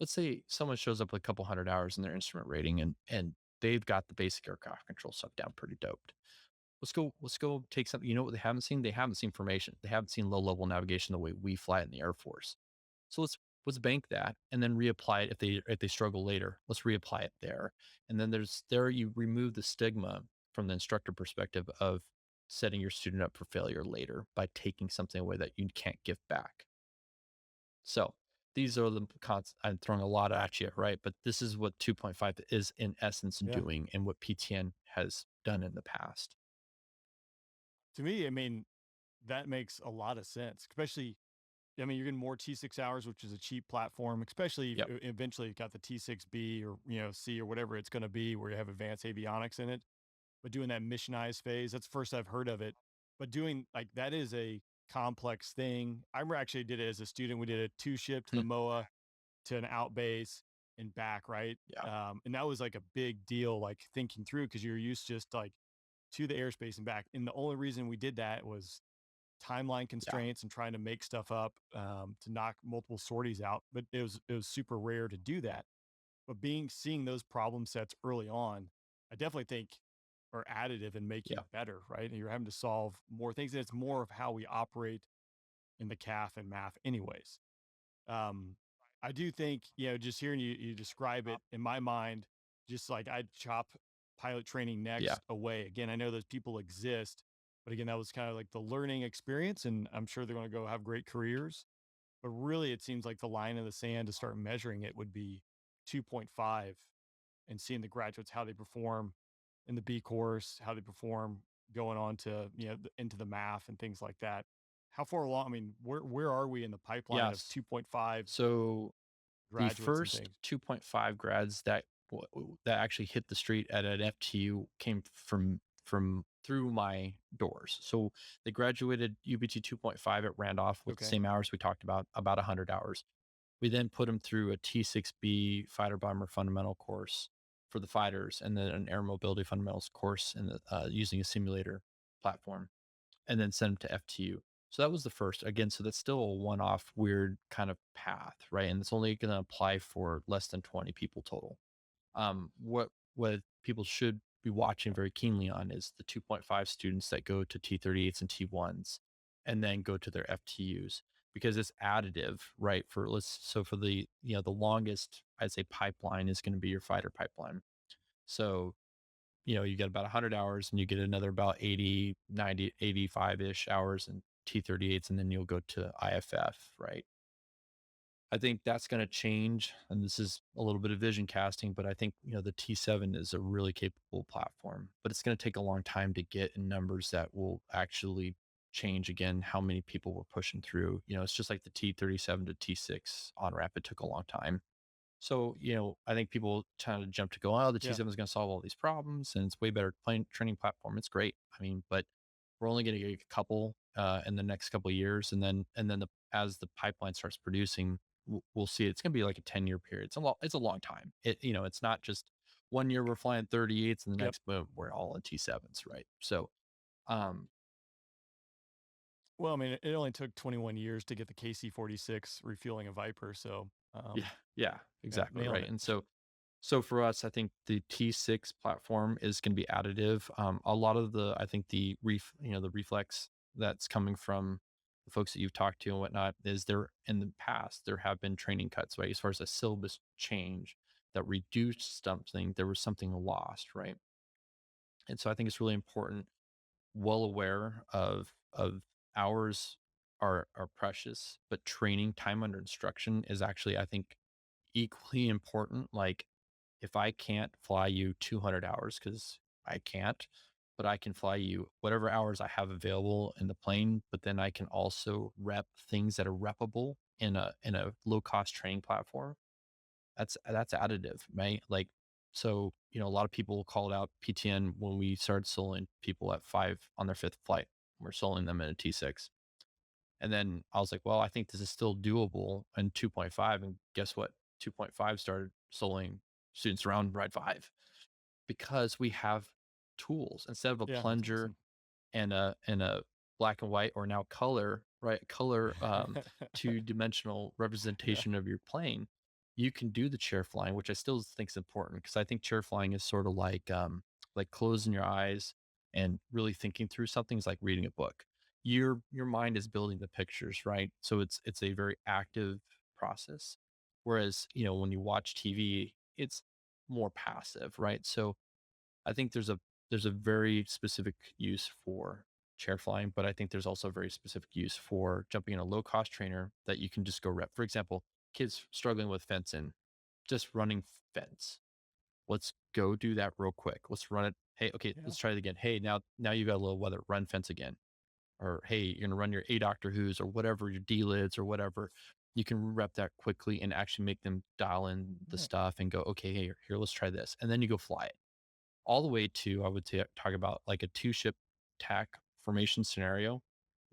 let's say someone shows up with a couple hundred hours in their instrument rating, and they've got the basic aircraft control stuff down pretty doped. Let's go take something. You know what they haven't seen? They haven't seen formation. They haven't seen low level navigation the way we fly it in the Air Force. So let's bank that and then reapply it if they struggle later. Let's reapply it there. And then you remove the stigma from the instructor perspective of setting your student up for failure later by taking something away that you can't give back. So these are the cons. I'm throwing a lot at you, right? But this is what 2.5 is in essence Yeah. doing, and what PTN has done in the past. To me, I mean, that makes a lot of sense, especially, I mean, you're getting more T6 hours, which is a cheap platform, especially if Yep. eventually you got the T6B or, you know, C or whatever it's going to be where you have advanced avionics in it. But doing that missionized phase, that's the first I've heard of it. But doing like that is a complex thing. I remember actually did it as a student. We did a 2-ship to the MOA to an out base and back, right? Yeah. And that was like a big deal, like thinking through because you're used just like to the airspace and back. And the only reason we did that was timeline constraints and trying to make stuff up to knock multiple sorties out. But it was super rare to do that. But seeing those problem sets early on, I definitely think are additive and make you Yeah. better, right? And you're having to solve more things. And it's more of how we operate in the CAF and MAF, anyways. I do think, you know, just hearing you describe it in my mind, just like I'd chop pilot training Yeah. next away. Again, I know those people exist, but again, that was kind of like the learning experience, and I'm sure they're going to go have great careers. But really, it seems like the line in the sand to start measuring it would be 2.5 and seeing the graduates how they perform in the B course, how they perform going on to, you know, into the math and things like that. How far along? I mean, where are we in the pipeline of Yes. 2.5 So the graduates and first things? 2.5 grads that actually hit the street at an FTU came from through my doors. So they graduated UBT 2.5 at Randolph with the Okay. same hours we talked about 100 hours. We then put them through a T6B fighter bomber fundamental course for the fighters, and then an air mobility fundamentals course in using a simulator platform, and then send them to FTU. So that was the first. Again, so that's still a one-off weird kind of path, right? And it's only going to apply for less than 20 people total. What people should be watching very keenly on is the 2.5 students that go to T38s and T1s and then go to their FTUs, because it's additive, right? For the, you know, the longest I'd say pipeline is going to be your fighter pipeline. So, you know, you get about 100 hours and you get another about 80, 90, 85-ish hours in T38s, and then you'll go to IFF, right? I think that's going to change. And this is a little bit of vision casting, but I think, you know, the T7 is a really capable platform, but it's going to take a long time to get in numbers that will actually change again how many people we're pushing through. You know, it's just like the T37 to T6 on ramp. It took a long time. So, you know, I think people trying to jump to go, oh, the Yeah. T7 is going to solve all these problems and it's way better training platform. It's great. I mean, but we're only going to get a couple in the next couple of years, and then as the pipeline starts producing, we'll see. It's going to be like a 10-year period. It's a long time. You know, it's not just 1 year we're flying 38s and the Yep. next boom we're all in T7s, right? So, um, Well, I mean, it only took 21 years to get the KC-46 refueling a Viper. So, yeah, exactly, nailing right. it. And so for us, I think the T6 platform is going to be additive. A lot of I think the reflex that's coming from the folks that you've talked to and whatnot is there in the past there have been training cuts, right? As far as a syllabus change that reduced something, there was something lost, right? And so I think it's really important, well aware of hours are precious, but training time under instruction is actually, I think, equally important. Like if I can't fly you 200 hours because I can't, but I can fly you whatever hours I have available in the plane, but then I can also rep things that are repable in a low cost training platform. That's additive, right? Like, so, a lot of people called out PTN when we started soloing people at 5 on their 5th flight. We're soloing them in a T6. And then I was like, well, I think this is still doable in 2.5. And guess what? 2.5 started soloing students around ride 5 because we have tools instead of a Yeah, that's plunger awesome. and a black and white, or now color, right? Color, two-dimensional Yeah. representation of your plane. You can do the chair flying, which I still think is important because I think chair flying is sort of like closing your eyes and really thinking through something is like reading a book. Your mind is building the pictures, right? So it's a very active process. Whereas, when you watch TV, it's more passive, right? So I think there's a very specific use for chair flying, but I think there's also a very specific use for jumping in a low cost trainer that you can just go rep. For example, kids struggling with fencing, just running fence. Let's go do that real quick. Let's run it. Hey, okay, Yeah. let's try it again. Hey, now you got a little weather. Run fence again. Or hey, you're gonna run your A Doctor Who's or whatever, your D lids or whatever. You can rep that quickly and actually make them dial in the Yeah. stuff and go, okay, hey, here, let's try this. And then you go fly it all the way to, I would say, talk about like a two ship tack formation scenario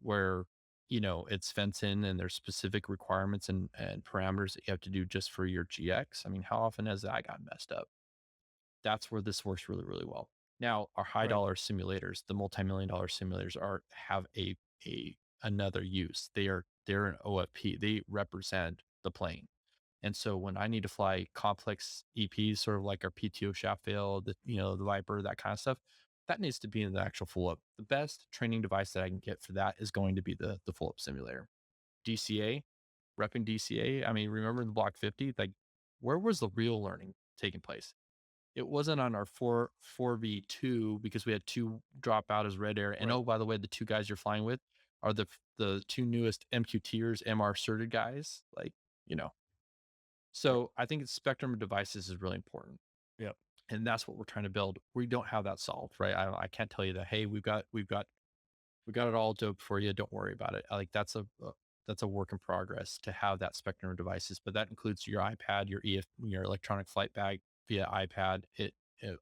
where, it's fenced in and there's specific requirements and parameters that you have to do just for your GX. I mean, how often has that got messed up? That's where this works really, really well. Now, our high Right. dollar simulators, the multi-million dollar simulators have a another use. They're an OFP. They represent the plane. And so when I need to fly complex EPs, sort of like our PTO shaft fail, the Viper, that kind of stuff, that needs to be in the actual full up. The best training device that I can get for that is going to be the full up simulator. DCA, repping DCA. I mean, remember the Block 50? Like, where was the real learning taking place? It wasn't on our 4v2 because we had two drop out as red air. And Right. oh, by the way, the two guys you're flying with are the two newest MQTers, MR certed guys. Like, you know, Right. so I think the spectrum of devices is really important, Yep. and that's what we're trying to build. We don't have that solved, right? I can't tell you that. Hey, we got it all doped for you. Don't worry about it. Like that's a work in progress to have that spectrum of devices, but that includes your iPad, your electronic flight bag via iPad,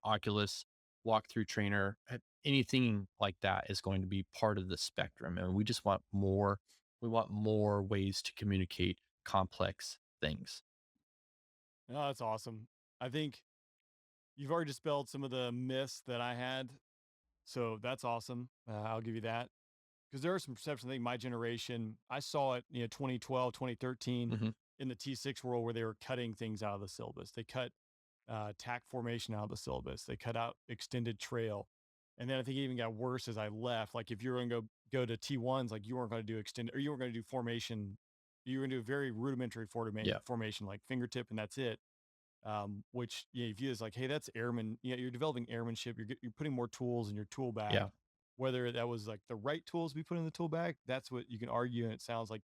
Oculus, walkthrough trainer, anything like that is going to be part of the spectrum, and we just want more. We want more ways to communicate complex things. No, that's awesome. I think you've already dispelled some of the myths that I had. So that's awesome. I'll give you that. Because there are some perceptions. I think my generation, I saw it, 2012, 2013 Mhm. in the T6 world where they were cutting things out of the syllabus. They cut tack formation out of the syllabus. They cut out extended trail. And then I think it even got worse as I left. Like if you were going to go to T1s, like you weren't going to do extended, or you weren't going to do formation. You were going to do a very rudimentary Yeah. formation, like fingertip, and that's it. Which you view as like, hey, that's airman. You're developing airmanship. You're putting more tools in your tool Yeah. bag. Whether that was like the right tools to be put in the tool bag, that's what you can argue. And it sounds like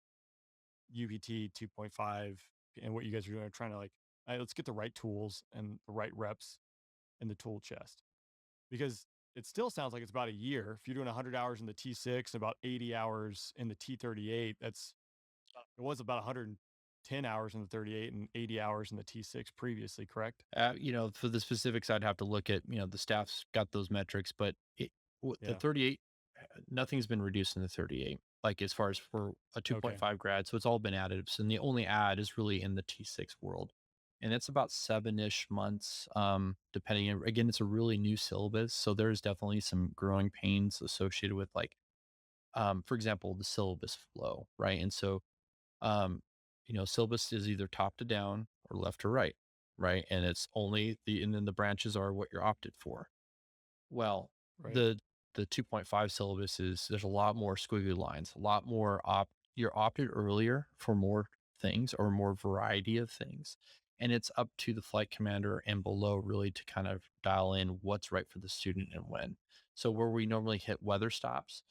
UPT 2.5 and what you guys are doing are trying to like, all right, let's get the right tools and the right reps in the tool chest, because it still sounds like it's about a year. If you're doing 100 hours in the T6, about 80 hours in the T38, it was about 110 hours in the 38 and 80 hours in the T6 previously, correct? For the specifics, I'd have to look at, the staff's got those metrics, but the Yeah. 38, nothing's been reduced in the 38, like as far as for a Okay. 2.5 grad. So it's all been additives. And the only add is really in the T6 world. And it's about 7-ish months, depending. Again, it's a really new syllabus. So there's definitely some growing pains associated with like, for example, the syllabus flow, right? And so um, syllabus is either top to down or left to right, right? And then the branches are what you're opted for. Well, Right. the the 2.5 syllabus is there's a lot more squiggly lines, a lot more you're opted earlier for more things or more variety of things. And it's up to the flight commander and below really to kind of dial in what's right for the student and when. So where we normally hit weather stops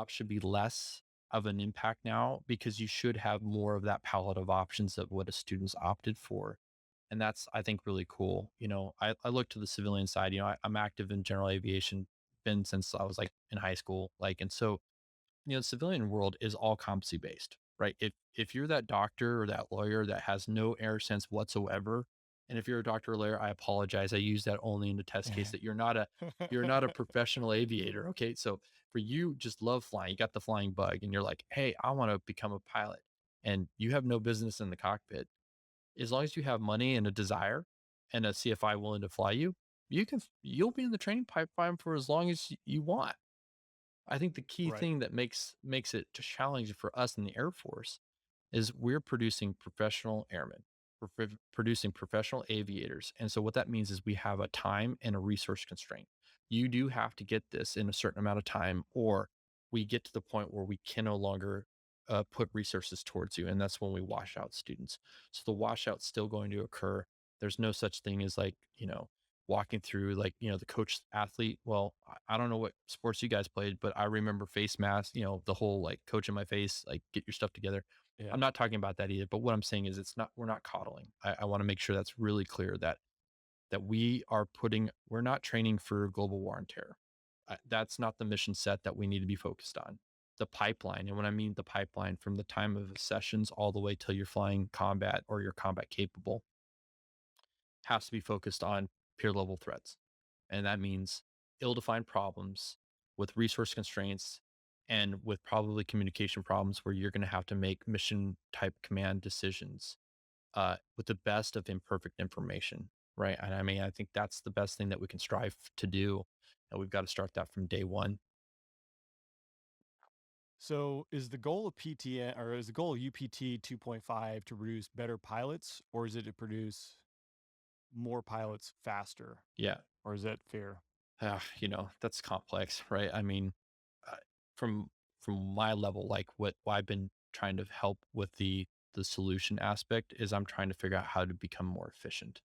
should be less of an impact now because you should have more of that palette of options of what a student's opted for. And that's, I think, really cool. I look to the civilian side. I'm active in general aviation, been since I was like in high school. And so the civilian world is all competency based, right? If you're that doctor or that lawyer that has no air sense whatsoever, and if you're a doctor or lawyer, I apologize. I use that only in the test case that you're not a professional aviator. Okay. So for you, just love flying, you got the flying bug, and you're like, hey, I want to become a pilot. And you have no business in the cockpit. As long as you have money and a desire and a CFI willing to fly you, you'll be in the training pipeline for as long as you want. I think the key Right. thing that makes it challenging for us in the Air Force is we're producing professional airmen. We're producing professional aviators. And so what that means is we have a time and a resource constraint. You do have to get this in a certain amount of time, or we get to the point where we can no longer put resources towards you. And that's when we wash out students. So the washout's still going to occur. There's no such thing as like, walking through like, the coach athlete. Well, I don't know what sports you guys played, but I remember face mask, the whole like coach in my face, like get your stuff together. Yeah. I'm not talking about that either, but what I'm saying is we're not coddling. I want to make sure that's really clear that we're not training for global war and terror. That's not the mission set that we need to be focused on. The pipeline, and when I mean the pipeline, from the time of sessions all the way till you're flying combat or you're combat capable, has to be focused on peer level threats. And that means ill-defined problems with resource constraints and with probably communication problems where you're going to have to make mission type command decisions with the best of imperfect information, right? And I mean, I think that's the best thing that we can strive to do, and we've got to start that from day one. So is the goal of PTN or is the goal of UPT 2.5 to produce better pilots, or is it to produce more pilots faster? Yeah. Or is that fair? That's complex, right? I mean, uh, from my level, like what I've been trying to help with the solution aspect is I'm trying to figure out how to become more efficient.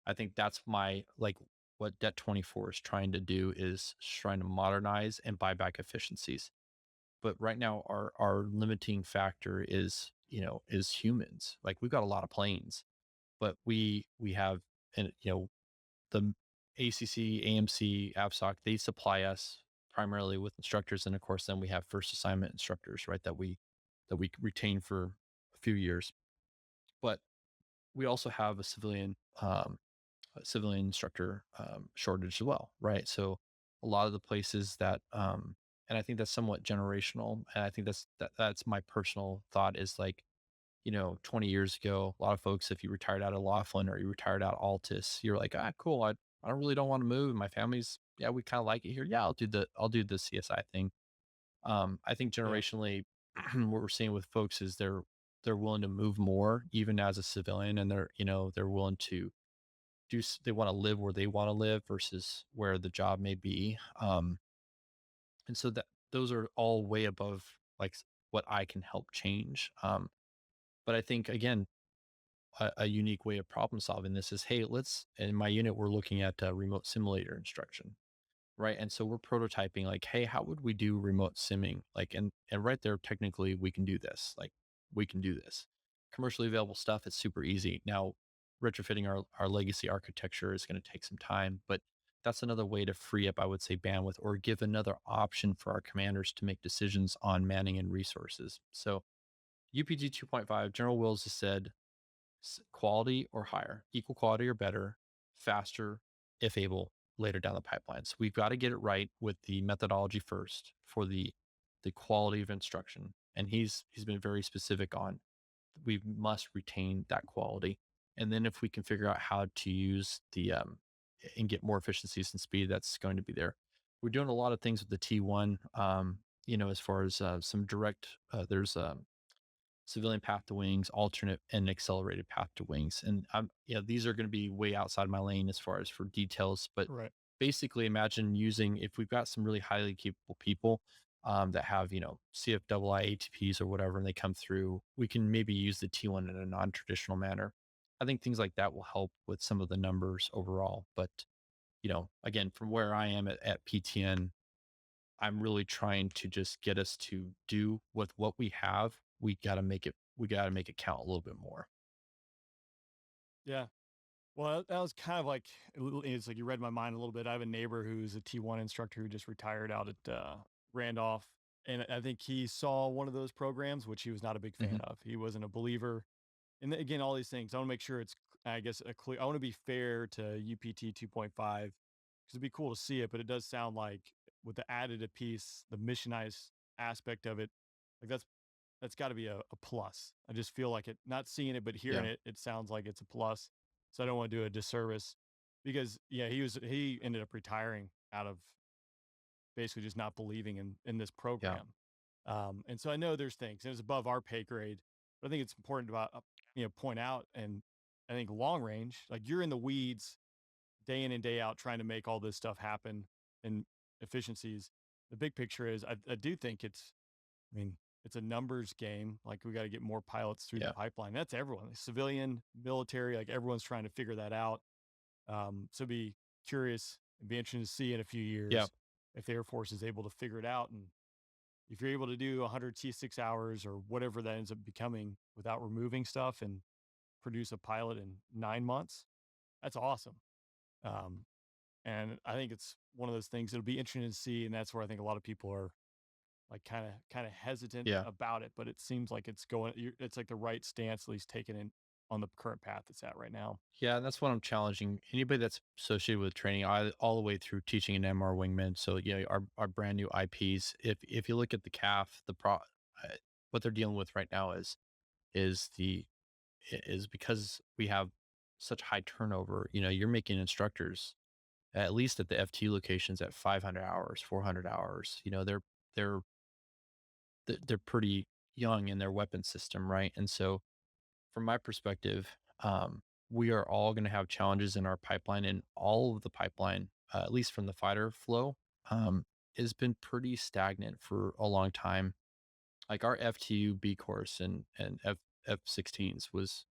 I think that's what Det 24 is trying to do is trying to modernize and buy back efficiencies. But right now our limiting factor is humans. Like we've got a lot of planes, but we have, and the ACC, AMC, AFSOC, they supply us primarily with instructors, and of course, then we have first assignment instructors, right? That we retain for a few years. But we also have a civilian instructor shortage as well, right? So a lot of the places that, and I think that's somewhat generational, and I think that's my personal thought is like 20 years ago, a lot of folks, if you retired out of Laughlin or you retired out of Altus, you're like, cool. I really don't want to move. My family's, yeah, we kind of like it here. Yeah, I'll do the CSI thing. I think Yeah. generationally, what we're seeing with folks is they're willing to move more, even as a civilian, and they're willing to they want to live where they want to live versus where the job may be. And so that those are all way above like what I can help change. But I think again, a unique way of problem solving this is, hey, in my unit, we're looking at remote simulator instruction, right? And so we're prototyping like, hey, how would we do remote simming? Like, and right there, technically we can do this. Like we can do this. Commercially available stuff, it's super easy. Now, retrofitting our legacy architecture is going to take some time, but that's another way to free up, I would say, bandwidth or give another option for our commanders to make decisions on manning and resources. So UPG 2.5, General Wills has said quality or higher, equal quality or better, faster, if able, later down the pipeline. So we've got to get it right with the methodology first for the quality of instruction. And he's been very specific on we must retain that quality. And then if we can figure out how to use and get more efficiencies and speed, that's going to be there. We're doing a lot of things with the T1, as far as some direct, there's civilian path to wings, alternate and accelerated path to wings. And these are going to be way outside my lane as far as for details, but Right. basically imagine using, if we've got some really highly capable people that have, you know, CFII ATPs or whatever, and they come through, we can maybe use the T1 in a non-traditional manner. I think things like that will help with some of the numbers overall. But, you know, again, from where I am at PTN, I'm really trying to just get us to do with what we have. We got to make it count a little bit more. Yeah. Well, that was kind of like it's like you read my mind a little bit. I have a neighbor who's a T1 instructor who just retired out at Randolph, and I think he saw one of those programs, which he was not a big fan Mhm. of. He wasn't a believer. And again, all these things. I want to make sure it's, I guess, a clear. I want to be fair to UPT 2.5 because it'd be cool to see it, but it does sound like with the added a piece, the missionized aspect of it, like that's got to be a plus. I just feel like it, not seeing it, but hearing Yeah. it, it sounds like it's a plus. So I don't want to do a disservice because yeah, he ended up retiring out of basically just not believing in this Yeah. program. And so I know there's things, and it's above our pay grade, but I think it's important to point out. And I think long range, like you're in the weeds day in and day out trying to make all this stuff happen and efficiencies. The big picture is I do think I mean, it's a numbers game. Like we got to get more pilots through the Yeah. pipeline. That's everyone, civilian, military, like everyone's trying to figure that out. So be curious and be interested to see in a few Yeah. years if the Air Force is able to figure it out. And if you're able to do 100 T6 hours or whatever that ends up becoming without removing stuff and produce a pilot in 9 months, that's awesome. Um, and I think it's one of those things that'll be interesting to see. And that's where I think a lot of people are like kind of hesitant Yeah. about it, but it seems like it's like the right stance, at least taken in on the current path it's at right now. Yeah, and that's what I'm challenging anybody that's associated with training, all the way through teaching an MR wingman. So yeah, our brand new IPs. If you look at the CAF, what they're dealing with right now is the is because we have such high turnover. You know, you're making instructors at least at the FT locations at 500 hours, 400 hours. You know, they're they're pretty young in their weapon system, right? And so from my perspective, we are all going to have challenges in our pipeline, and all of the pipeline, at least from the fighter flow, has been pretty stagnant for a long time. Like our FTU B course and F-16s was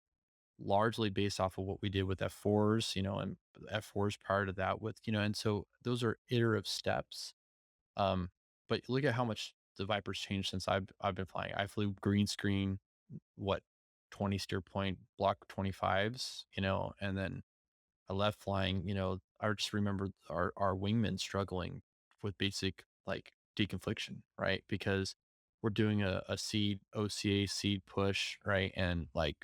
largely based off of what we did with F4s, you know, and F4s prior to that with, you know, and so those are iterative steps. Um, but look at how much the Viper's changed since I've been flying. I flew green screen, what, 20 steer point block 25s, you know, and then I left flying, you know, I just remember our wingmen struggling with basic like deconfliction, right? Because we're doing a seed OCA seed push, right? And like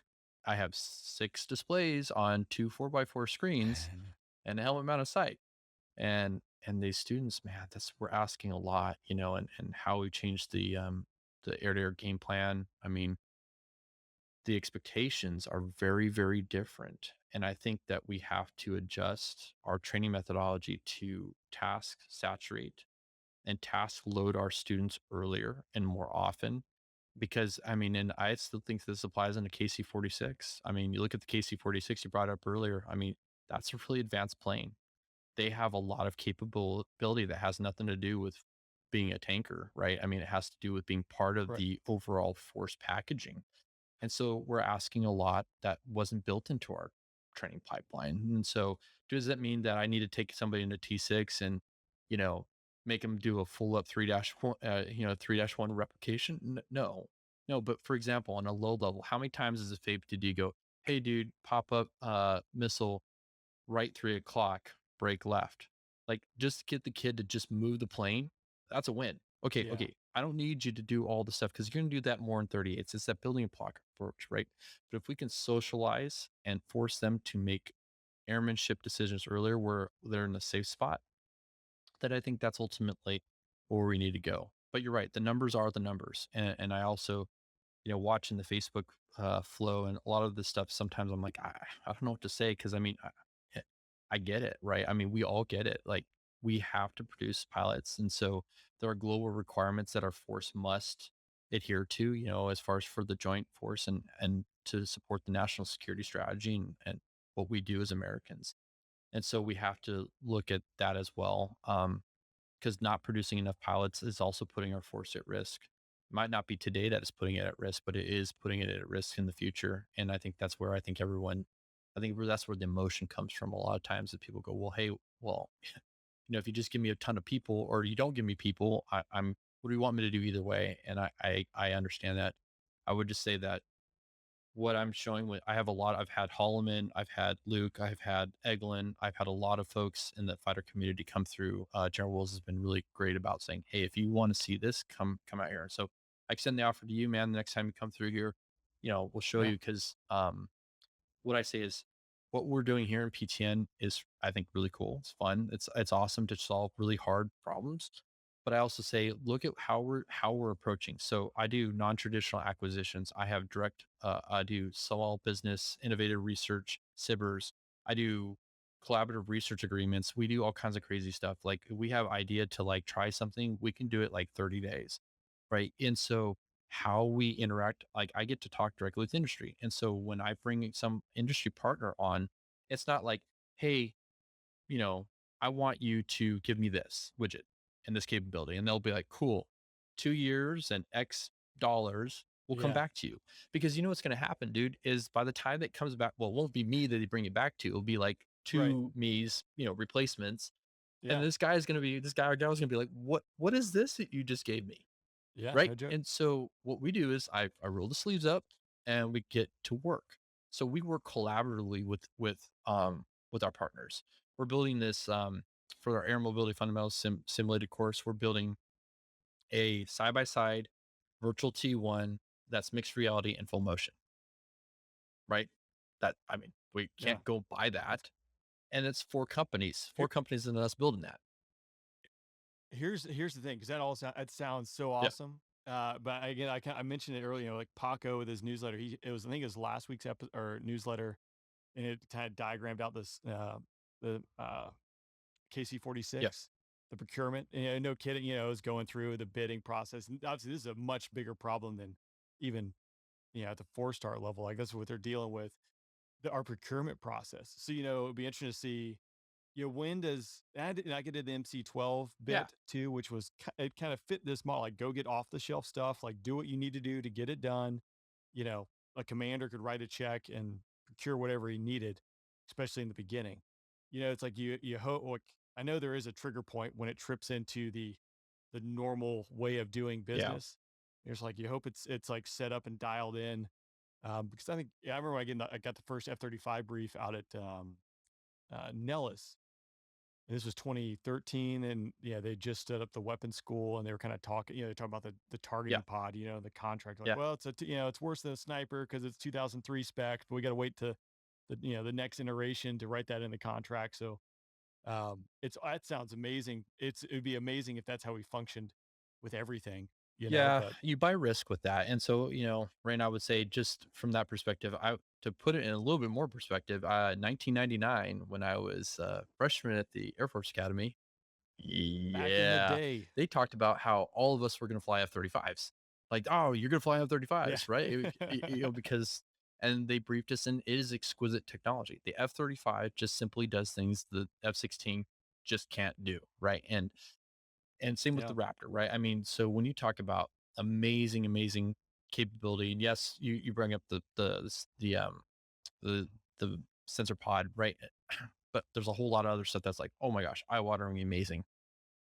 I have 6 displays on 2 4x4 screens and a helmet mounted sight. And these students, man, that's, we're asking a lot, you know, and how we changed the air to air game plan. I mean, the expectations are very, very different. And I think that we have to adjust our training methodology to task saturate and task load our students earlier and more often. Because I mean, and I still think this applies in the KC-46. I mean, you look at the KC-46 you brought up earlier. I mean, that's a really advanced plane. They have a lot of capability that has nothing to do with being a tanker, right? I mean, it has to do with being part of Right. the overall force packaging. And so we're asking a lot that wasn't built into our training pipeline. And so does that mean that I need to take somebody into T6 and, you know, make them do a full up 3-1, 3-1 replication? No, no. But for example, on a low level, how many times as a FABE did you go, hey dude, pop up missile right 3 o'clock, break left? Like just get the kid to just move the plane. That's a win. Okay, Yeah. okay. I don't need you to do all the stuff because you're going to do that more in 38s. It's that building block approach, right? But if we can socialize and force them to make airmanship decisions earlier where they're in a safe spot, then I think that's ultimately where we need to go. But you're right. The numbers are the numbers. And I also, you know, watching the Facebook flow and a lot of this stuff, sometimes I'm like, I don't know what to say. Cause I mean, I get it, right? I mean, we all get it. Like we have to produce pilots. And so there are global requirements that our force must adhere to, you know, as far as for the joint force and to support the national security strategy and what we do as Americans. And so we have to look at that as well. Because not producing enough pilots is also putting our force at risk. It might not be today that is putting it at risk, but it is putting it at risk in the future. And I think that's where that's where the emotion comes from. A lot of times that people go, well, hey, well, if you just give me a ton of people or you don't give me people, what do you want me to do either way? And I understand that. I would just say that what I'm showing with I've had Holloman, I've had Luke, I've had Eglin, I've had a lot of folks in the fighter community come through. General Wills has been really great about saying, hey, if you want to see this, come out here. So I extend the offer to you, man. The next time you come through here, we'll show you, because what I say is what we're doing here in PTN is, I think, really cool. It's fun. It's awesome to solve really hard problems. But I also say, look at how we're approaching. So I do non-traditional acquisitions. I have I do small business, innovative research, SIBRs. I do collaborative research agreements. We do all kinds of crazy stuff. Like, we have idea to like try something, we can do it like 30 days. Right. And so how we interact, like, I get to talk directly with industry. And so when I bring some industry partner on, it's not like, hey, you know, I want you to give me this widget and this capability. And they'll be like, cool, 2 years and X dollars will come Yeah. back to you. Because you know what's going to happen, dude, is by the time it comes back, well, it won't be me that they bring it back to. It'll be like two me's, replacements. And Yeah. this guy or gal is going to be like, what is this that you just gave me? Yeah. Right. No joke. And so what we do is I roll the sleeves up and we get to work. So we work collaboratively with our partners. We're building this for our air mobility fundamentals simulated course. We're building a side by side virtual T1 that's mixed reality and full motion. Right. We can't go buy that. And it's four companies and us building that. Here's the thing, because that sounds so Yeah. awesome. But again, I mentioned it earlier, like Paco with his newsletter. I think it was last week's episode or newsletter, and it kind of diagrammed out this the KC-46, the procurement. And, no kidding, it was going through the bidding process. And obviously, this is a much bigger problem than even at the 4-star level. Like, that's what they're dealing with, our procurement process. So it'd be interesting to see. When does I did the MC-12 bit too, which was it kind of fit this model, like go get off the shelf stuff, like do what you need to do to get it done. A commander could write a check and procure whatever he needed, especially in the beginning. It's like you hope. Like, I know there is a trigger point when it trips into the normal way of doing business. It's like you hope it's like set up and dialed in, because I think I remember I got the first F-35 brief out at Nellis. And this was 2013, and they just stood up the weapons school, and they were kind of talking. They talk about the targeting pod. The contract. Like, well, it's worse than a sniper because it's 2003 spec, but we got to wait to the next iteration to write that in the contract. So that sounds amazing. It'd be amazing if that's how we functioned with everything. But You buy risk with that. And so, Rain, I would say, just from that perspective, to put it in a little bit more perspective, 1999, when I was a freshman at the Air Force Academy, back in the day, they talked about how all of us were going to fly F-35s. Like, oh, you're going to fly F-35s, right? Because, and they briefed us, and it is exquisite technology. The F-35 just simply does things the F-16 just can't do, right? And same with the Raptor, right? I mean, so when you talk about amazing capability, and yes, you bring up the sensor pod, right? But there's a whole lot of other stuff that's like, oh my gosh, eye-wateringly amazing.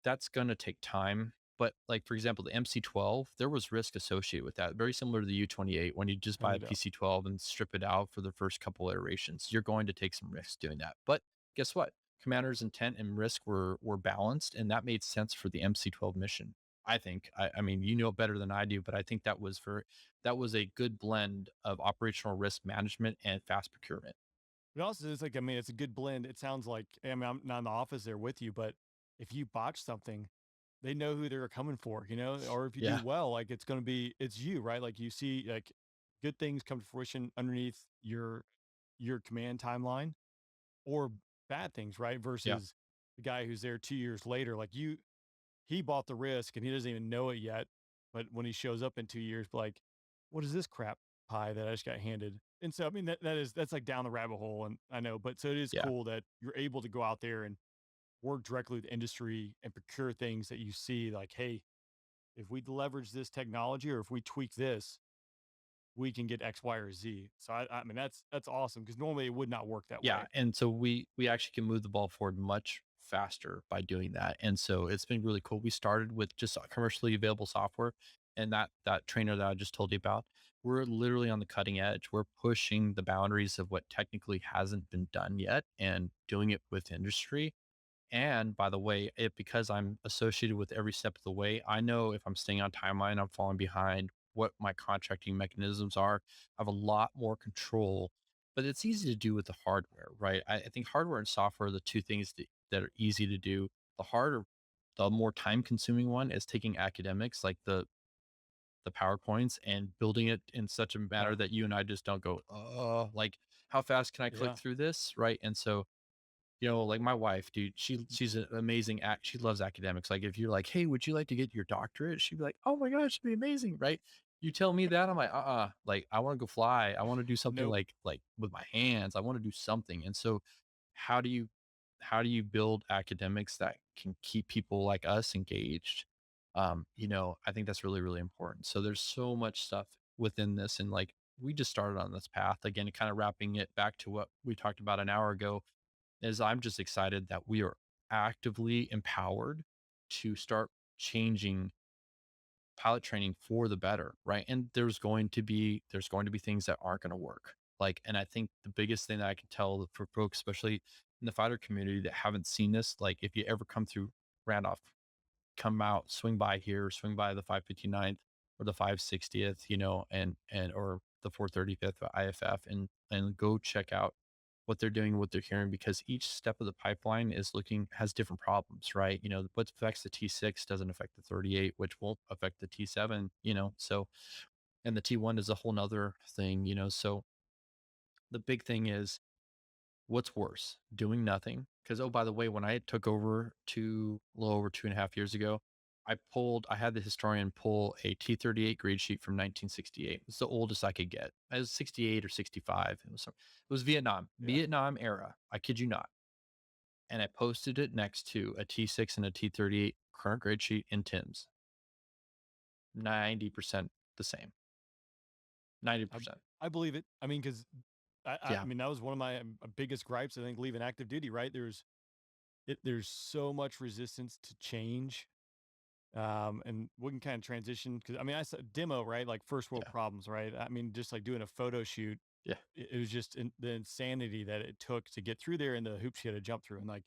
That's gonna take time. But like, for example, the MC-12, there was risk associated with that. Very similar to the U-28. When you just buy a PC-12 and strip it out for the first couple iterations, you're going to take some risks doing that. But guess what? Commander's intent and risk were balanced, and that made sense for the MC-12 mission. I think. I mean, you know it better than I do, but I think that was a good blend of operational risk management and fast procurement. But also, it's like, it's a good blend. It sounds like, I'm not in the office there with you, but if you botch something, they know who they're coming for, or if you do well, like it's you, right? Like, you see like good things come to fruition underneath your command timeline, or bad things, right? Versus the guy who's there 2 years later, like he bought the risk and he doesn't even know it yet. But when he shows up in 2 years, like, what is this crap pie that I just got handed? and so I mean that's like down the rabbit hole, and I know, but so it is Yeah. cool that you're able to go out there and work directly with industry and procure things that you see like, hey, if we leverage this technology or if we tweak this, we can get X, Y, or Z. So I mean that's awesome because normally it would not work that Yeah, way. and so we actually can move the ball forward much faster by doing that, and so it's been really cool. We started with just commercially available software, and that trainer that I just told you about, we're literally on the cutting edge. We're pushing the boundaries of what technically hasn't been done yet, and doing it with industry. And by the way, because I'm associated with every step of the way, I know if I'm staying on timeline, I'm falling behind, what my contracting mechanisms are. I have a lot more control, but it's easy to do with the hardware, right? I think hardware and software are the two things that are easy to do. The harder, the more time consuming one is taking academics like the PowerPoints and building it in such a Yeah, manner that you and I just don't go, oh, like how fast can I click yeah, through this? Right. And so like my wife, dude, she's an amazing she loves academics. Like if you're like, hey, would you like to get your doctorate? She'd be like, oh my gosh, it'd be amazing, right? You tell me that, I'm like, like I want to go fly. I want to do something nope, like with my hands. I want to do something. And so how do you build academics that can keep people like us engaged? I think that's really, really important. So there's so much stuff within this, and like we just started on this path again, kind of wrapping it back to what we talked about an hour ago is I'm just excited that we are actively empowered to start changing pilot training for the better, right? And there's going to be things that aren't going to work. Like, and I think the biggest thing that I can tell for folks, especially in the fighter community that haven't seen this, like if you ever come through Randolph, come out, swing by here, swing by the 559th or the 560th, and or the 435th IFF, and go check out what they're doing, what they're hearing, because each step of the pipeline has different problems, right? What affects the T6 doesn't affect the 38, which won't affect the T7, so, and the T1 is a whole nother thing, so the big thing is, what's worse, doing nothing? Because, oh, by the way, when I took over a little over 2.5 years ago, I had the historian pull a T-38 grade sheet from 1968. It's the oldest I could get. It was 68 or 65. It was yeah. Vietnam era. I kid you not. And I posted it next to a T6 and a T-38 current grade sheet in Tim's. 90% the same. I 90%. I believe it. I mean, because I Yeah. mean that was one of my biggest gripes. I think leaving active duty. Right, there's so much resistance to change. And we can kind of transition because I mean I said demo right, like first world Yeah. problems, right? I mean just like doing a photo shoot, Yeah. it was just the insanity that it took to get through there and the hoops you had to jump through, and like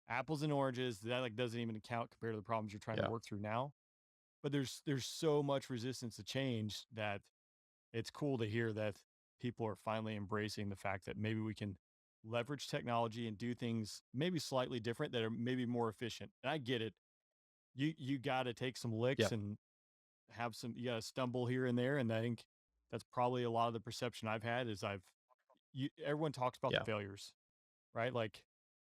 apples and oranges that like doesn't even account compared to the problems you're trying to Yeah. work through now. But there's so much resistance to change that it's cool to hear that people are finally embracing the fact that maybe we can leverage technology and do things maybe slightly different that are maybe more efficient. And I get it. You got to take some Yeah. licks and you got to stumble here and there. And I think that's probably a lot of the perception I've had is everyone talks about the Yeah. failures, right? Like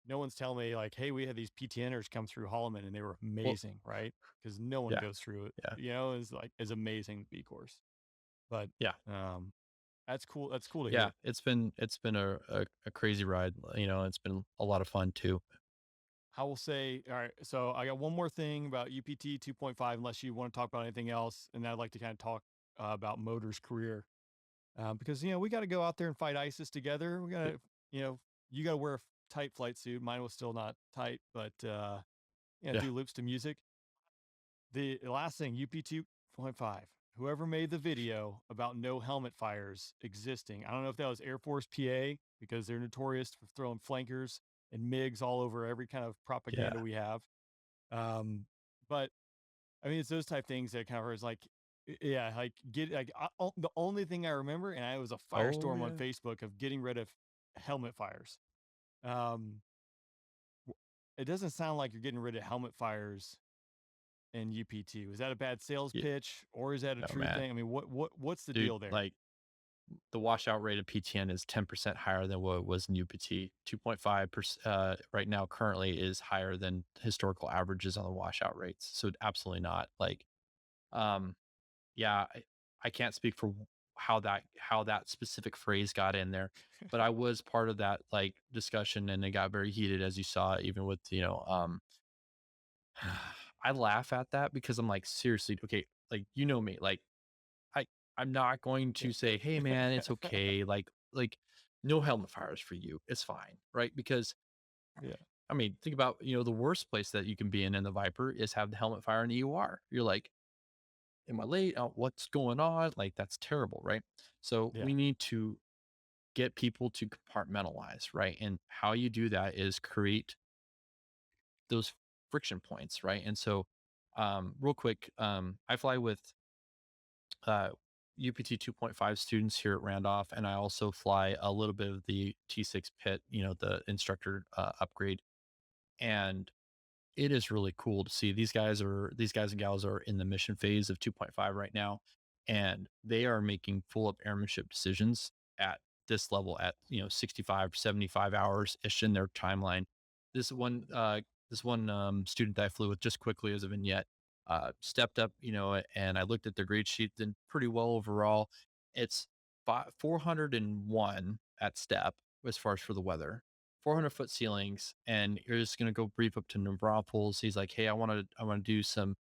no one's telling me like, hey, we had these PTNers come through Holloman and they were Well, amazing, right? Because no one yeah. goes through it, Yeah. is like is amazing B course. But Yeah. um, that's cool. That's cool to Yeah, hear. it's been a crazy ride. It's been a lot of fun too. I will say, all right. So I got one more thing about UPT 2.5, unless you want to talk about anything else, and I'd like to kind of talk about Motor's career because we got to go out there and fight ISIS together. We got Y- to, you got to wear a tight flight suit. Mine was still not tight, but Yeah, do loops to music. The last thing, UP 2.5. Whoever made the video about no helmet fires existing, I don't know if that was Air Force PA because they're notorious for throwing flankers and MiGs all over every kind of yeah. propaganda we have. But I mean, it's those type things that kind of is like, yeah, like the only thing I remember, and I was a Oh firestorm on yeah. Facebook of getting rid of helmet fires. Um, it doesn't sound like you're getting rid of helmet fires in UPT. Was that a bad sales Yeah. pitch or is that a No true man, thing? I mean, what's the dude. deal there? Like the washout rate of PTN is 10% higher than what it was in UPT. 2.5% right now currently is higher than historical averages on the washout rates. So absolutely not. Like, um, yeah, I can't speak for how that specific phrase got in there, but I was part of that like discussion, and it got very heated, as you saw, even with I laugh at that because I'm like, seriously, okay, like you know me, like I I'm not going Yeah. to say, hey man, it's okay, like no helmet fires for you, it's fine, right? Because Yeah. I mean, think about the worst place that you can be in the Viper is have the helmet fire in the EOR. You're like, am I late? What's going on? Like that's terrible, right? So Yeah. we need to get people to compartmentalize, right? And how you do that is create those friction points, right? And so, real quick, I fly with uh, UPT 2.5 students here at Randolph, and I also fly a little bit of the T6 pit, the instructor upgrade. And it is really cool to see these guys and gals are in the mission phase of 2.5 right now, and they are making full up airmanship decisions at this level at 65 75 hours ish in their timeline. This one student that I flew with, just quickly as a vignette, stepped up, and I looked at their grade sheet, did pretty well overall. It's 401 at step as far as for the weather, 400-foot ceilings, and you're just gonna go brief up to Navropoulos. He's like, "Hey, I want to do some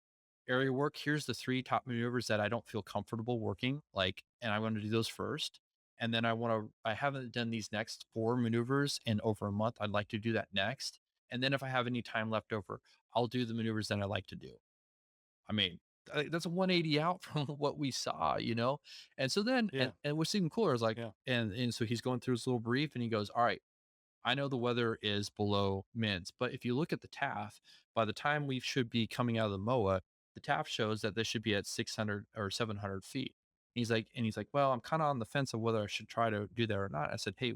area work. Here's the three top maneuvers that I don't feel comfortable working, like, and I want to do those first. And then I haven't done these next four maneuvers in over a month. I'd like to do that next. And then if I have any time left over, I'll do the maneuvers that I like to do." I mean, that's a 180 out from what we saw. And so then, Yeah. and what's even cooler is like, Yeah. and so he's going through his little brief, and he goes, "All right, I know the weather is below mins, but if you look at the TAF, by the time we should be coming out of the MOA, the TAF shows that this should be at 600 or 700 feet." And he's like, "Well, I'm kind of on the fence of whether I should try to do that or not." I said, "Hey,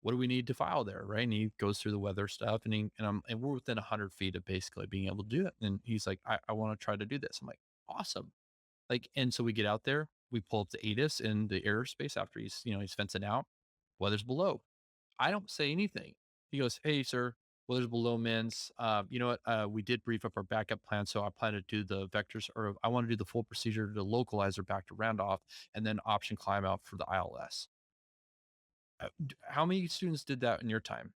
what do we need to file there?" Right. And he goes through the weather stuff, and we're within 100 feet of basically being able to do it. And he's like, I want to try to do this. I'm like, awesome. Like, and so we get out there, we pull up the ATIS in the airspace after he's fencing out. Weather's below. I don't say anything. He goes, "Hey, sir, weather's below mins. You know what? We did brief up our backup plan, so I plan to do the vectors, or I want to do the full procedure to localizer back to Randolph, and then option climb out for the ILS." How many students did that in your time?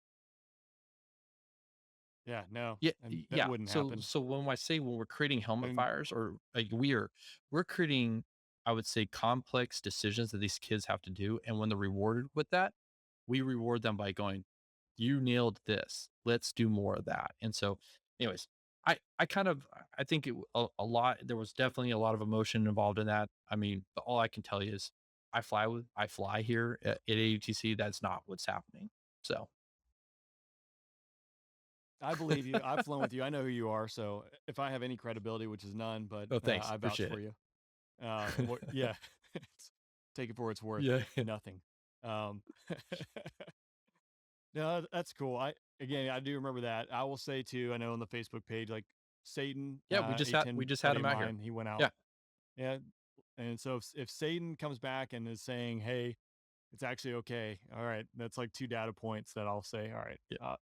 Yeah. No. Yeah, And that yeah. wouldn't So happen. so when we're creating helmet And fires, or like we're creating, I would say, complex decisions that these kids have to do, and when they're rewarded with that, we reward them by going, "You nailed this. Let's do more of that." And so, anyways, I think a lot. There was definitely a lot of emotion involved in that. I mean, but all I can tell you is, I fly here at AUTC. That's not what's happening. So, I believe you. I've flown with you. I know who you are. So if I have any credibility, which is none, but oh, thanks, I vouch appreciate for it. you. Yeah. Take it for what it's worth. Yeah. Nothing. Um, no, that's cool. I do remember that. I will say too. I know on the Facebook page, like Satan, Yeah, we 810 just had buddy him of out here. mine, he went out. Yeah. Yeah, and so if Satan comes back and is saying, "Hey, it's actually okay," all right, that's like two data points that I'll say, "All right, Yeah.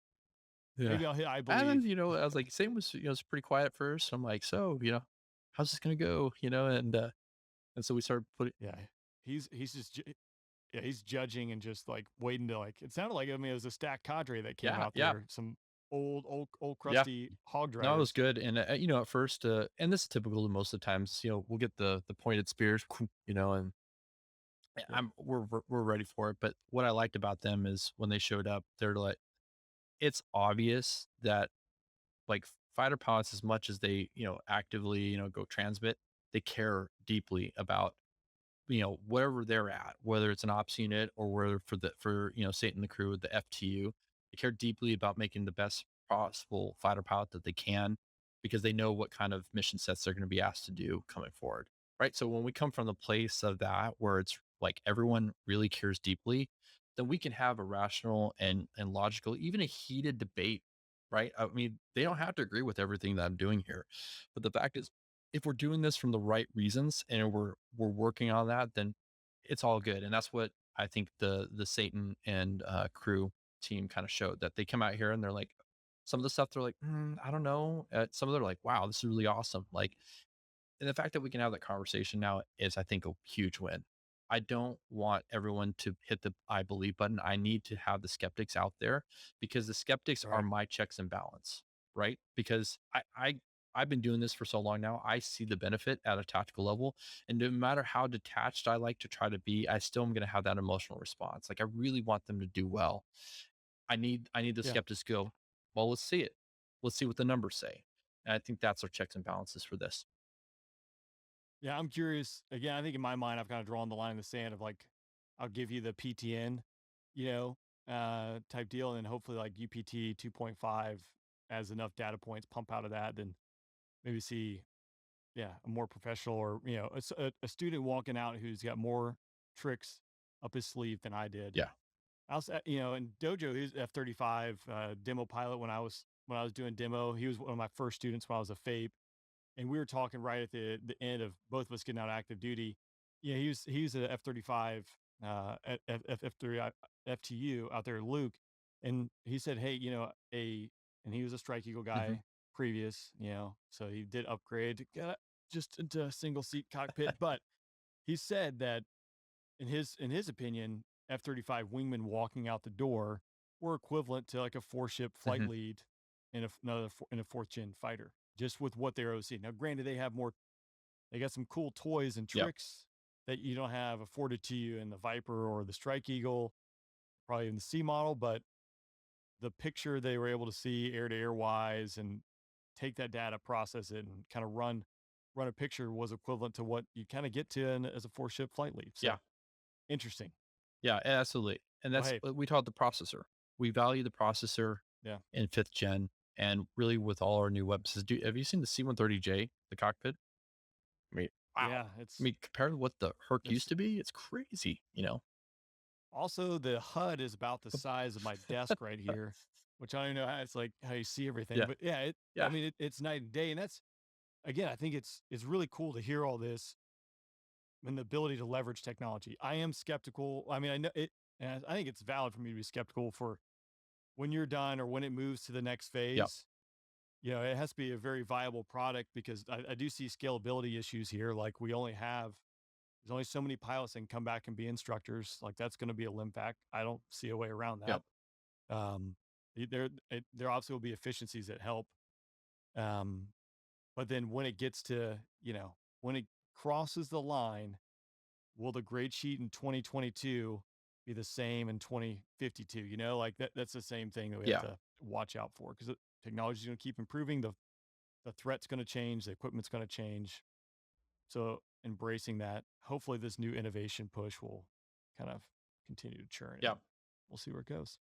Yeah. maybe I'll hit. I And believe." then, I was like, same was, it's pretty quiet at first. I'm like, so, how's this gonna go? And so we started putting. Yeah, he's just yeah, he's judging and just like waiting to like. It sounded like, I mean, it was a stacked cadre that came Yeah, out yeah, there, some old yeah. crusty hog No, it was drivers. good. And at first, and this is typical to most of the times, we'll get the pointed spears, and Yeah, we're ready for it. But what I liked about them is when they showed up, they're like, it's obvious that, like, fighter pilots, as much as they actively go transmit, they care deeply about wherever they're at, whether it's an ops unit or whether for Satan the crew, the FTU, they care deeply about making the best possible fighter pilot that they can, because they know what kind of mission sets they're going to be asked to do coming forward. Right. So when we come from the place of that, where it's like everyone really cares deeply, then we can have a rational and logical, even a heated debate. Right. I mean, they don't have to agree with everything that I'm doing here. But the fact is, if we're doing this from the right reasons and we're working on that, then it's all good. And that's what I think the Satan and crew team kind of showed, that they come out here and they're like, some of the stuff they're like, I don't know. Some of them are like, wow, this is really awesome. Like, And the fact that we can have that conversation now is, I think, a huge win. I don't want everyone to hit the I believe button. I need to have the skeptics out there, because the skeptics are Right. my checks and balance, right? Because I've been doing this for so long now. I see the benefit at a tactical level. And no matter how detached I like to try to be, I still am going to have that emotional response. Like, I really want them to do well. I need the Yeah. skeptics to go, well, let's see it. Let's see what the numbers say. And I think that's our checks and balances for this. Yeah, I'm curious. Again, I think in my mind, I've kind of drawn the line in the sand of like, I'll give you the PTN, type deal, and then hopefully like UPT 2.5 as enough data points pump out of that, then maybe see, a more professional, or a student walking out who's got more tricks up his sleeve than I did. Yeah. I also, in Dojo, he was F-35 demo pilot when I was doing demo. He was one of my first students when I was a FAPE, and we were talking right at the end of both of us getting out of active duty. Yeah, he was a F-35 F-35 FTU out there, Luke, and he said, hey, and he was a Strike Eagle guy Mhm. previous, so he did upgrade to get just into a single seat cockpit, but he said that in his opinion, F-35 wingmen walking out the door were equivalent to like a 4-ship flight Mhm. lead in a fourth gen fighter, just with what they're OC. Now, granted, they got some cool toys and Yep. tricks that you don't have afforded to you in the Viper or the Strike Eagle, probably in the C model, but the picture they were able to see air to air wise and take that data, process it, and kind of run a picture was equivalent to what you kind of get to as a 4-ship flight lead. Yeah. So interesting. Yeah, absolutely. And Well, that's hey, we talk the processor. We value the processor yeah. in 5th gen, and really with all our new weapons. Have you seen the C-130J, the cockpit? I mean, wow. Yeah, I mean, compared to what the Herc used it's to be, it's crazy, you know? also the HUD is about the size of my desk right here, which I don't know how it's like how you see everything, Yeah. but yeah, I Yeah. mean, it's night and day, and that's again, I think it's really cool to hear all this and the ability to leverage technology. I am skeptical. I mean, I know it, and I think it's valid for me to be skeptical for when you're done or when it moves to the next Yep. phase. It has to be a very viable product, because I do see scalability issues here. Like there's only so many pilots that can come back and be instructors. Like that's going to be a limp pack. I don't see a way around that. Yep. Um, there obviously will be efficiencies that help. Um, but then when it gets to, when it crosses the line, will the grade sheet in 2022 be the same in 2052? Like that's the same thing that we have Yeah. to watch out for, because technology is going to keep improving. The threat's going to change. The equipment's going to change. So embracing that, hopefully this new innovation push will kind of continue to churn, and Yeah. we'll see where it goes.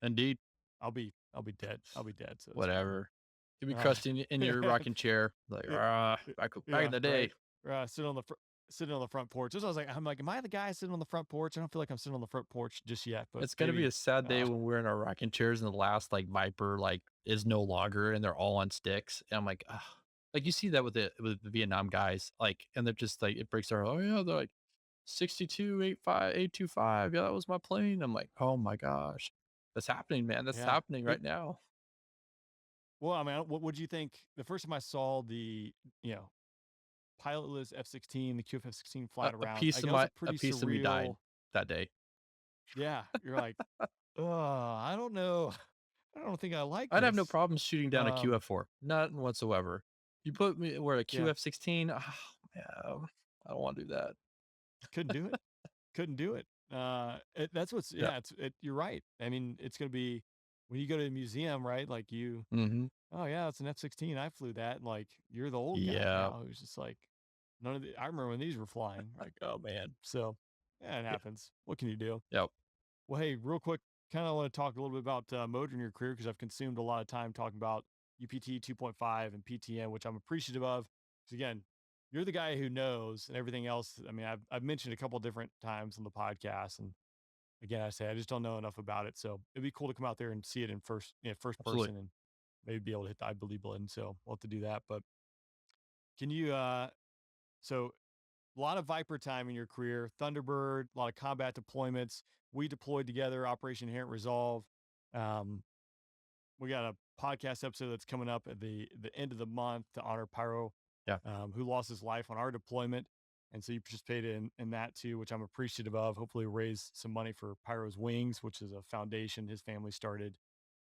Indeed. I'll be dead. I'll be dead. So it's fine. Whatever. You'll be Uh, crushed in your rocking chair, like, back in the day. Right. Sitting on the front porch. So I'm like, am I the guy sitting on the front porch? I don't feel like I'm sitting on the front porch just yet, but It's gonna be maybe. a sad day Uh, when we're in our rocking chairs and the last like Viper like is no longer and they're all on sticks. And I'm like, ugh. Like you see that with the Vietnam guys, like, and they're just like it breaks their heart. Oh yeah, they're like 62, 85, 825. Yeah, that was my plane. I'm like, oh my gosh. That's happening, man. That's yeah. happening right now. Well, I mean, what would you think the first time I saw the you know pilotless F-16, the QF-F-16 A, flying a around? piece Like of that was my a a pretty piece of me died surreal. that day. Yeah, you're like, oh, I don't know. I don't think I like I'd have no this. problem shooting down a Um, QF4. None whatsoever. You put me where a yeah, QF16, yeah, I don't want to do that. couldn't do it. Couldn't do it. That's what's Yeah. yeah. You're right. I mean, it's gonna be when you go to a museum, right? Like Mm-hmm. oh yeah, it's an F-16. I flew that. And like you're the old guy Yeah. now who's just like none of the. I remember when these were flying. Like oh man. So yeah, it Yeah. happens. What can you do? Yep. Well, hey, real quick, kind of want to talk a little bit about motor in your career, because I've consumed a lot of time talking about UPT 2.5 and PTN, which I'm appreciative of. Because again, you're the guy who knows, and everything else. I mean, I've mentioned a couple different times on the podcast, and again, I say I just don't know enough about it. So it'd be cool to come out there and see it in first Absolutely. person, and maybe be able to hit the I believe button. So we'll have to do that. But can you? So a lot of Viper time in your career, Thunderbird, a lot of combat deployments. We deployed together, Operation Inherent Resolve. Um, we got a podcast episode that's coming up at the end of the month to honor Pyro Yeah. who lost his life on our deployment. And so you participated in that too, which I'm appreciative of. Hopefully raise some money for Pyro's Wings, which is a foundation his family started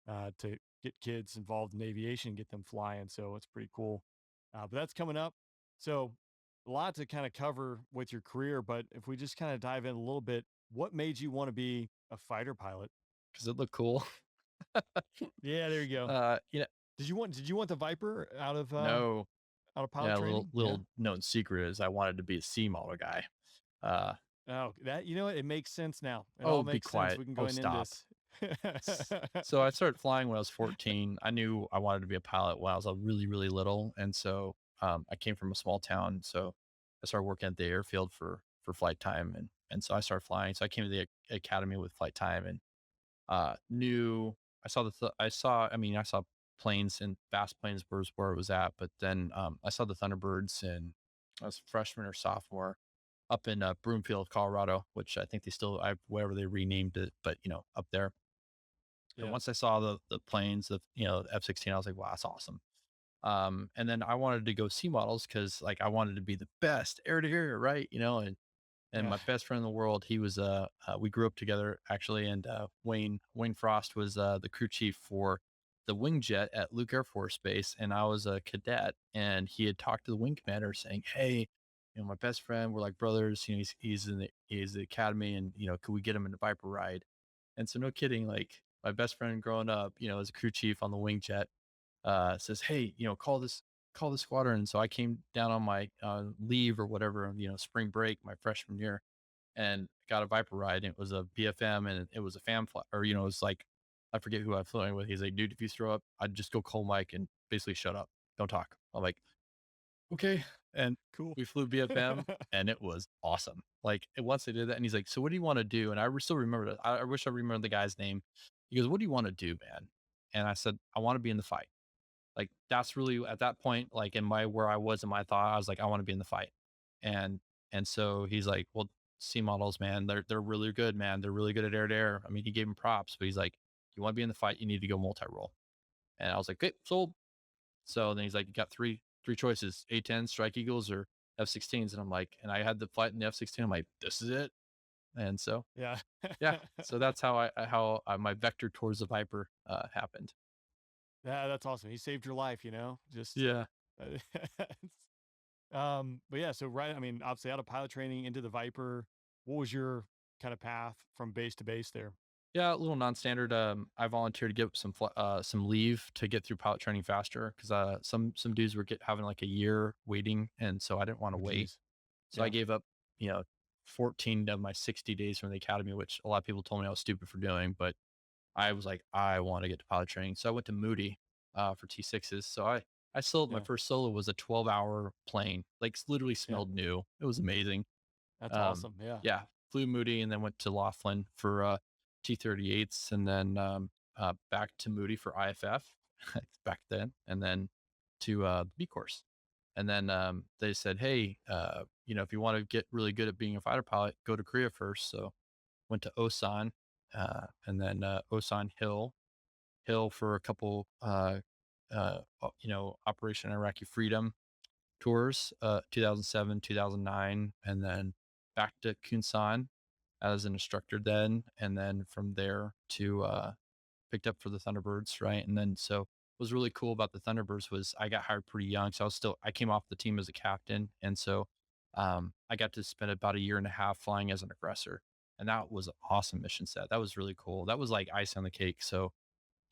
to get kids involved in aviation, get them flying. So it's pretty cool. But that's coming up. So a lot to kind of cover with your career. But if we just kind of dive in a little bit, what made you want to be a fighter pilot? Because it looked cool. Yeah, there you go. You know, Did you want the Viper out of no, pilot yeah, training? little known secret is I wanted to be a C model guy. Oh, that it makes sense now. It Oh, all be makes sense. quiet. We can Oh, go in stop. this. So I started flying when I was 14. I knew I wanted to be a pilot when I was really, really little, and so I came from a small town. So I started working at the airfield for flight time, and so I started flying. So I came to the academy with flight time, and knew I saw I saw planes, and fast planes was where it was at, but then I saw the Thunderbirds, and I was a freshman or sophomore up in Broomfield, Colorado, which I think they still wherever they renamed it, but up there. And Yeah. once I saw the planes, F-16, I was like, wow, that's awesome. And then I wanted to go C models because like I wanted to be the best air to air, right? And Yeah. my best friend in the world, he was we grew up together actually, and Wayne Frost was the crew chief for the wing jet at Luke Air Force Base, and I was a cadet, and he had talked to the wing commander saying, hey, my best friend, we're like brothers, he's the academy, and could we get him in a Viper ride? And so no kidding, like my best friend growing up, as a crew chief on the wing jet, says, hey, call this squadron. And so I came down on my leave or whatever, spring break, my freshman year, and got a Viper ride. And it was a BFM, and it was a fan fly, or, it was like, I forget who I was flying with. He's like, dude, if you throw up, I'd just go call Mike and basically shut up. Don't talk. I'm like, okay. And Cool. we flew BFM and it was awesome. Like once they did that, and he's like, so what do you want to do? And I still remember that. I wish I remember the guy's name. He goes, what do you want to do, man? And I said, I want to be in the fight. Like that's really at that point, like in where I was in my thought, I was like, I want to be in the fight. And so he's like, well, C models, man, they're really good, man. They're really good at air to air. I mean, he gave him props, but he's like, you want to be in the fight, you need to go multi-role. And I was like, okay, sold. So then he's like, you got three choices: A-10 Strike Eagles or F-16s. And I'm like, and I had the flight in the F-16. I'm like, this is it. And so Yeah. yeah, so that's how my vector towards the Viper happened. Yeah, that's awesome. He saved your life, just Yeah. but yeah, so right, I mean, obviously out of pilot training into the Viper, what was your kind of path from base to base there? Yeah, a little non-standard. I volunteered to give some leave to get through pilot training faster because some dudes were having like a year waiting, and so I didn't want to Oh, wait. geez. So I Yeah. gave up, 14 of my 60 days from the academy, which a lot of people told me I was stupid for doing, but I was like, I want to get to pilot training. So I went to Moody for T6s. So I sold my Yeah. first solo was a 12-hour plane, like literally smelled new. It was amazing. That's awesome. Yeah. Yeah, flew Moody and then went to Laughlin for T-38s, and then back to Moody for IFF back then, and then to the B course. And then they said, hey, if you want to get really good at being a fighter pilot, go to Korea first. So went to Osan, and then Osan Hill for a couple, Operation Iraqi Freedom tours, 2007, 2009, and then back to Kunsan as an instructor then. And then from there to picked up for the Thunderbirds, right? And then so what was really cool about the Thunderbirds was I got hired pretty young. So I came off the team as a captain. And so I got to spend about a year and a half flying as an aggressor. And that was an awesome mission set. That was really cool. That was like ice on the cake. So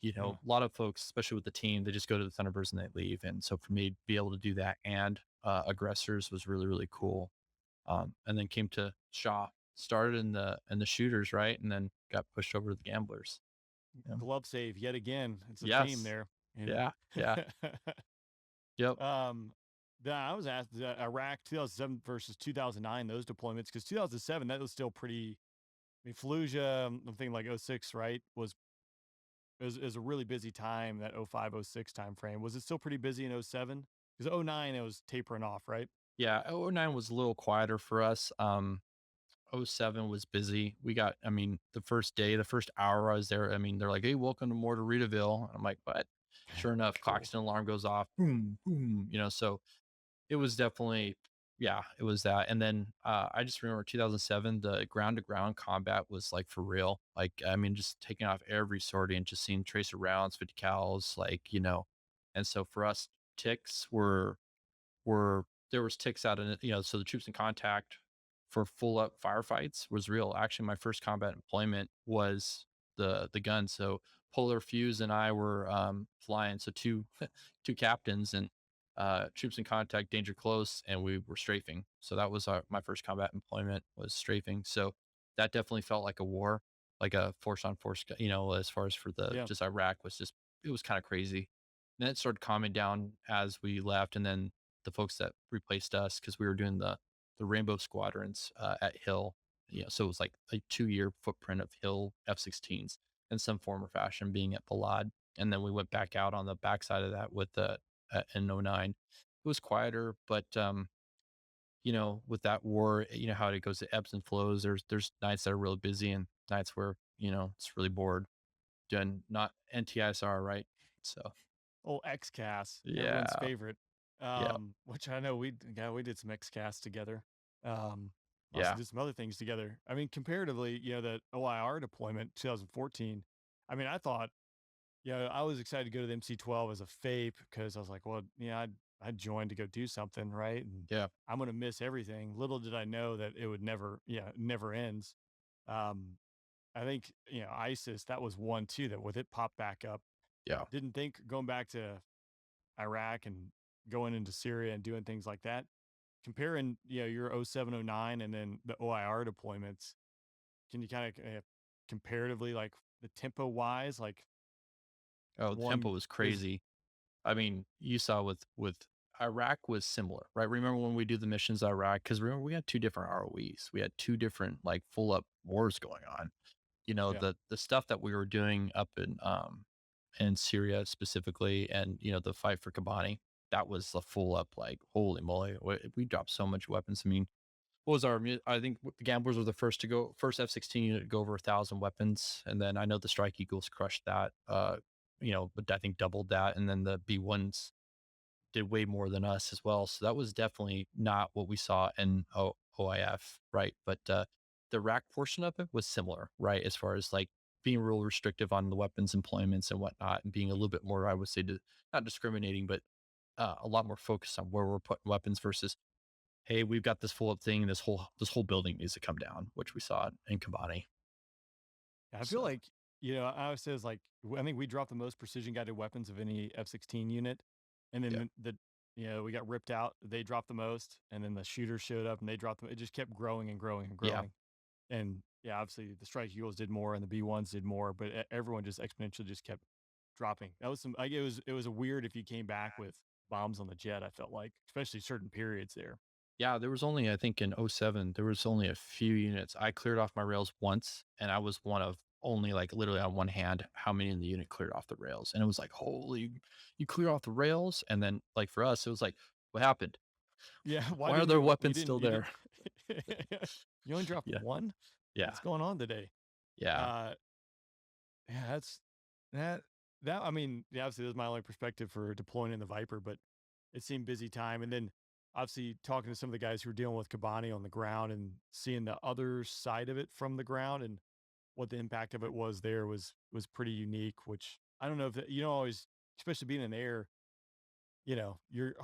Yeah. a lot of folks, especially with the team, they just go to the Thunderbirds and they leave. And so for me to be able to do that and aggressors was really, really cool. And then came to Shaw, started in the shooters, right? And then got pushed over to the gamblers. Yeah. Glove save yet again. It's a theme Yes. there. Yeah. Yep. I was asked Iraq 2007 versus 2009, those deployments, because 2007, that was still pretty, I mean, Fallujah, I'm thinking like 06, right? Was a really busy time, that 05, 06 time frame. Was it still pretty busy in 07? Because 09, it was tapering off, right? Yeah. 09 was a little quieter for us. 07 was busy. We got, I mean, the first hour I was there, I mean, they're like, hey, welcome to Mortaritaville. And I'm like, but sure enough, Cool. Claxton alarm goes off, boom, boom, so it was definitely, yeah, it was that. And then I just remember 2007, the ground to ground combat was like for real. Like, I mean, just taking off every sortie and just seeing tracer rounds, 50 cals, like, and so for us, ticks were there was ticks out in it, so the troops in contact for full up firefights was real. Actually, my first combat employment was the gun. So Polar Fuse and I were flying, so two two captains and troops in contact, danger close, and we were strafing. So that was my first combat employment was strafing. So that definitely felt like a war, like a force on force. As far as for the Yeah. just Iraq was just it was kind of crazy. Then it started calming down as we left, and then the folks that replaced us because we were doing the Rainbow Squadrons at Hill. So it was like a 2-year footprint of Hill F-16s in some form or fashion being at Balad. And then we went back out on the backside of that with the in '09. It was quieter, but with that war, how it goes, to ebbs and flows. There's nights that are really busy and nights where it's really bored. Doing not NTISR, right? So Oh, XCAS, everyone's yeah, favorite. yeah, Which I know we did some XCAS together. Also yeah. did some other things together. I mean, comparatively, the OIR deployment 2014. I mean, I thought, I was excited to go to the MC-12 as a FAPE because I was like, well, I'd joined to go do something, right? And Yeah. I'm gonna miss everything. Little did I know that it would never, it never ends. Um, I think ISIS, that was one too that with it popped back up. Yeah. Didn't think going back to Iraq and going into Syria and doing things like that. Comparing, your 0709 and then the OIR deployments, can you kind of comparatively, like the tempo wise, like Oh, the tempo one was is, crazy. I mean, you saw with Iraq was similar, right? Remember when we do the missions Iraq? Because remember we had two different ROEs. We had two different like full up wars going on. yeah, The stuff that we were doing up in Syria specifically, and the fight for Kobani, that was the full up like holy moly, we dropped so much weapons. I mean, what was I think the Gamblers were the first F-16 unit to go over 1,000 weapons, and then I know the Strike Eagles crushed that, but I think doubled that, and then the B1s did way more than us as well. So that was definitely not what we saw in OIF, right? But the rack portion of it was similar, right? As far as like being real restrictive on the weapons employments and whatnot, and being a little bit more, I would say, not discriminating, but a lot more focused on where we're putting weapons versus, hey, we've got this full up thing, this whole building needs to come down, which we saw in Kobani. I feel So like, I always say it's like, I think we dropped the most precision guided weapons of any F-16 unit. And yeah, then we got ripped out. They dropped the most. And then the shooters showed up and they dropped them. It just kept growing and growing and yeah, growing. And yeah, obviously the Strike Eagles did more and the B1s did more, but everyone just exponentially just kept dropping. That was some, like, it was a weird if you came back with bombs on the jet, I felt like, especially certain periods there. yeah. There was only, I think in '07, there was only a few units. I cleared off my rails once, and I was one of only like literally on one hand how many in the unit cleared off the rails, and it was like, holy, you clear off the rails, and then like for us, it was like, what happened? Yeah. Why Why are didn't their you weapons still you there? didn't, you only dropped Yeah, one? yeah, What's going on today? yeah, Uh, Yeah, that I mean, yeah, obviously, that's my only perspective for deploying in the Viper, but it seemed busy time. And then obviously talking to some of the guys who were dealing with Kobani on the ground and seeing the other side of it from the ground and what the impact of it was there was pretty unique. Which I don't know if always, especially being in the air, you're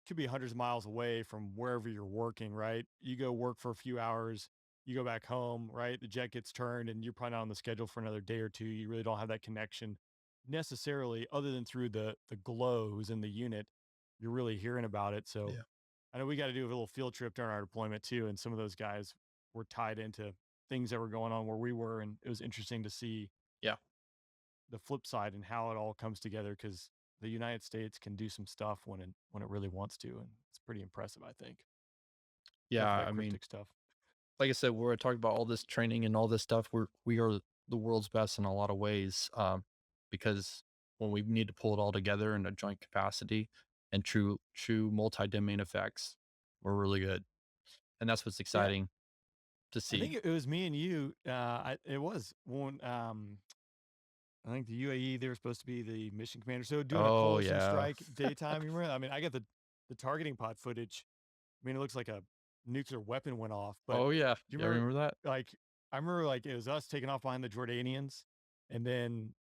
could be hundreds of miles away from wherever you're working, right? You go work for a few hours, you go back home, right? The jet gets turned and you're probably not on the schedule for another day or two. You really don't have that connection necessarily other than through the glow who's in the unit. You're really hearing about it. So yeah, I know we got to do a little field trip during our deployment too. And some of those guys were tied into things that were going on where we were. And it was interesting to see yeah, the flip side and how it all comes together because the United States can do some stuff when it really wants to, and it's pretty impressive, I think, yeah. especially that I mean, cryptic stuff. like I said, we're talking about all this training and all this stuff. We are the world's best in a lot of ways, because when we need to pull it all together in a joint capacity and true multi-domain effects, we're really good, and that's what's Yeah, exciting to I see. think it was me and you. It was when I think the UAE they were supposed to be the mission commander, so doing a Oh coalition yeah, strike daytime. You remember? I mean, I got the the targeting pod footage. I mean, it looks like a nuclear weapon went off. But Oh yeah, do you yeah, I remember that. like I remember like it was us taking off behind the Jordanians, and then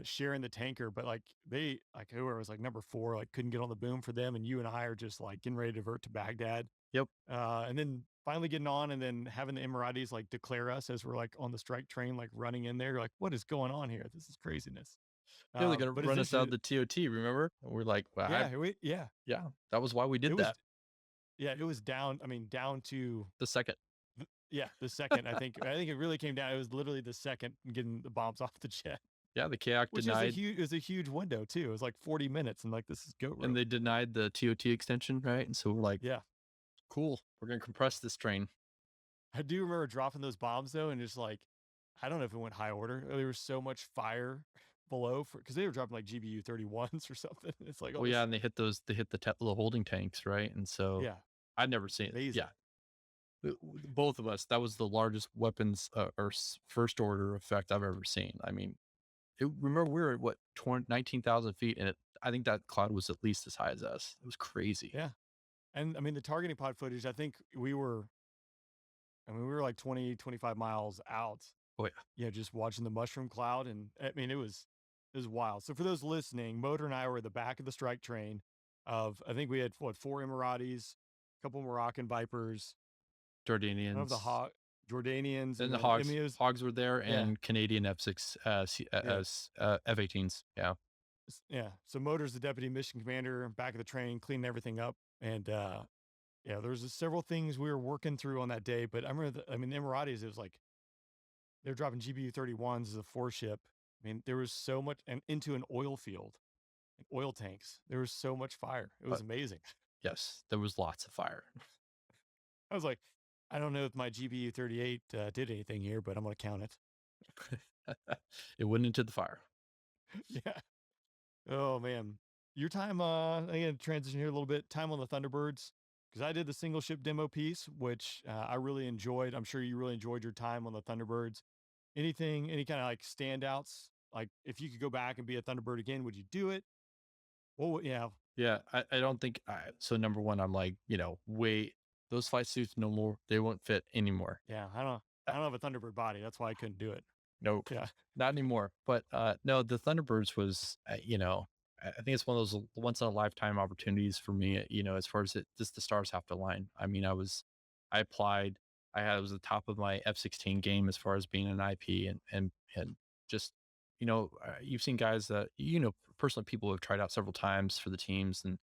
sharing the tanker. But like they like whoever was like number 4 like couldn't get on the boom for them, and you and I are just like getting ready to divert to Baghdad. Yep. And then finally getting on, and then having the Emiratis like declare us as we're like on the strike train, like running in there. You're like, what is going on here? This is craziness. Yeah, they're gonna But run us out essentially, of the TOT. Remember? And we're like, well, yeah, that was why we it did was that. it was down. I mean, down to The second. the second. I think it really came down. It was literally the second getting the bombs off the jet, Yeah, the KAC which denied, is a huge window too. It was like 40 minutes, and like this is goat rope. and they denied the TOT extension, right? And so we're like, Yeah, cool, we're gonna compress this train. I do remember dropping those bombs though, and just like I don't know if it went high order. There was so much fire below because they were dropping like GBU 31s or something. It's like, Well, yeah, and they hit the holding tanks, right? And so yeah, I'd never seen it. amazing. Yeah, both of us, that was the largest weapons first order effect I've ever seen. I mean, remember we were at what 19,000 feet, and I think that cloud was at least as high as us. It was crazy. Yeah. And I mean, the targeting pod footage, I think we were like 20, 25 miles out. Oh yeah. Yeah, just watching the mushroom cloud. And I mean, it was wild. So for those listening, Motor and I were at the back of the strike train I think we had 4 Emiratis, a couple Moroccan Vipers, Jordanians. of the Jordanians, and the then, Hogs. I mean, it was, Hogs were there, yeah. and Canadian F6 F-18s. Yeah. Yeah. So Motor's the deputy mission commander, back of the train, cleaning everything up. And yeah, there was several things we were working through on that day. But I remember, the Emiratis, it was like they're dropping GBU 31s as a 4-ship. I mean, there was so much, and into an oil field, and oil tanks. There was so much fire. It was amazing. Yes, there was lots of fire. I was like, I don't know if my GBU 38 did anything here, but I'm going to count it. It went into the fire. Yeah. Oh man, your time. I'm gonna transition here a little bit. Time on the Thunderbirds, because I did the single ship demo piece, which I really enjoyed. I'm sure you really enjoyed your time on the Thunderbirds. Any kind of like standouts? Like if you could go back and be a Thunderbird again, would you do it? Well, yeah, Yeah, I don't think so. Number one, I'm like, wait, those flight suits no more. They won't fit anymore. yeah. I don't have a Thunderbird body. That's why I couldn't do it. Nope. Yeah, Not anymore. But no, the Thunderbirds was, I think it's one of those once in a lifetime opportunities for me. As far as just the stars have to align. I mean, I applied. I was the top of my F-16 game as far as being an IP, and just you've seen guys that personally, people have tried out several times for the teams, and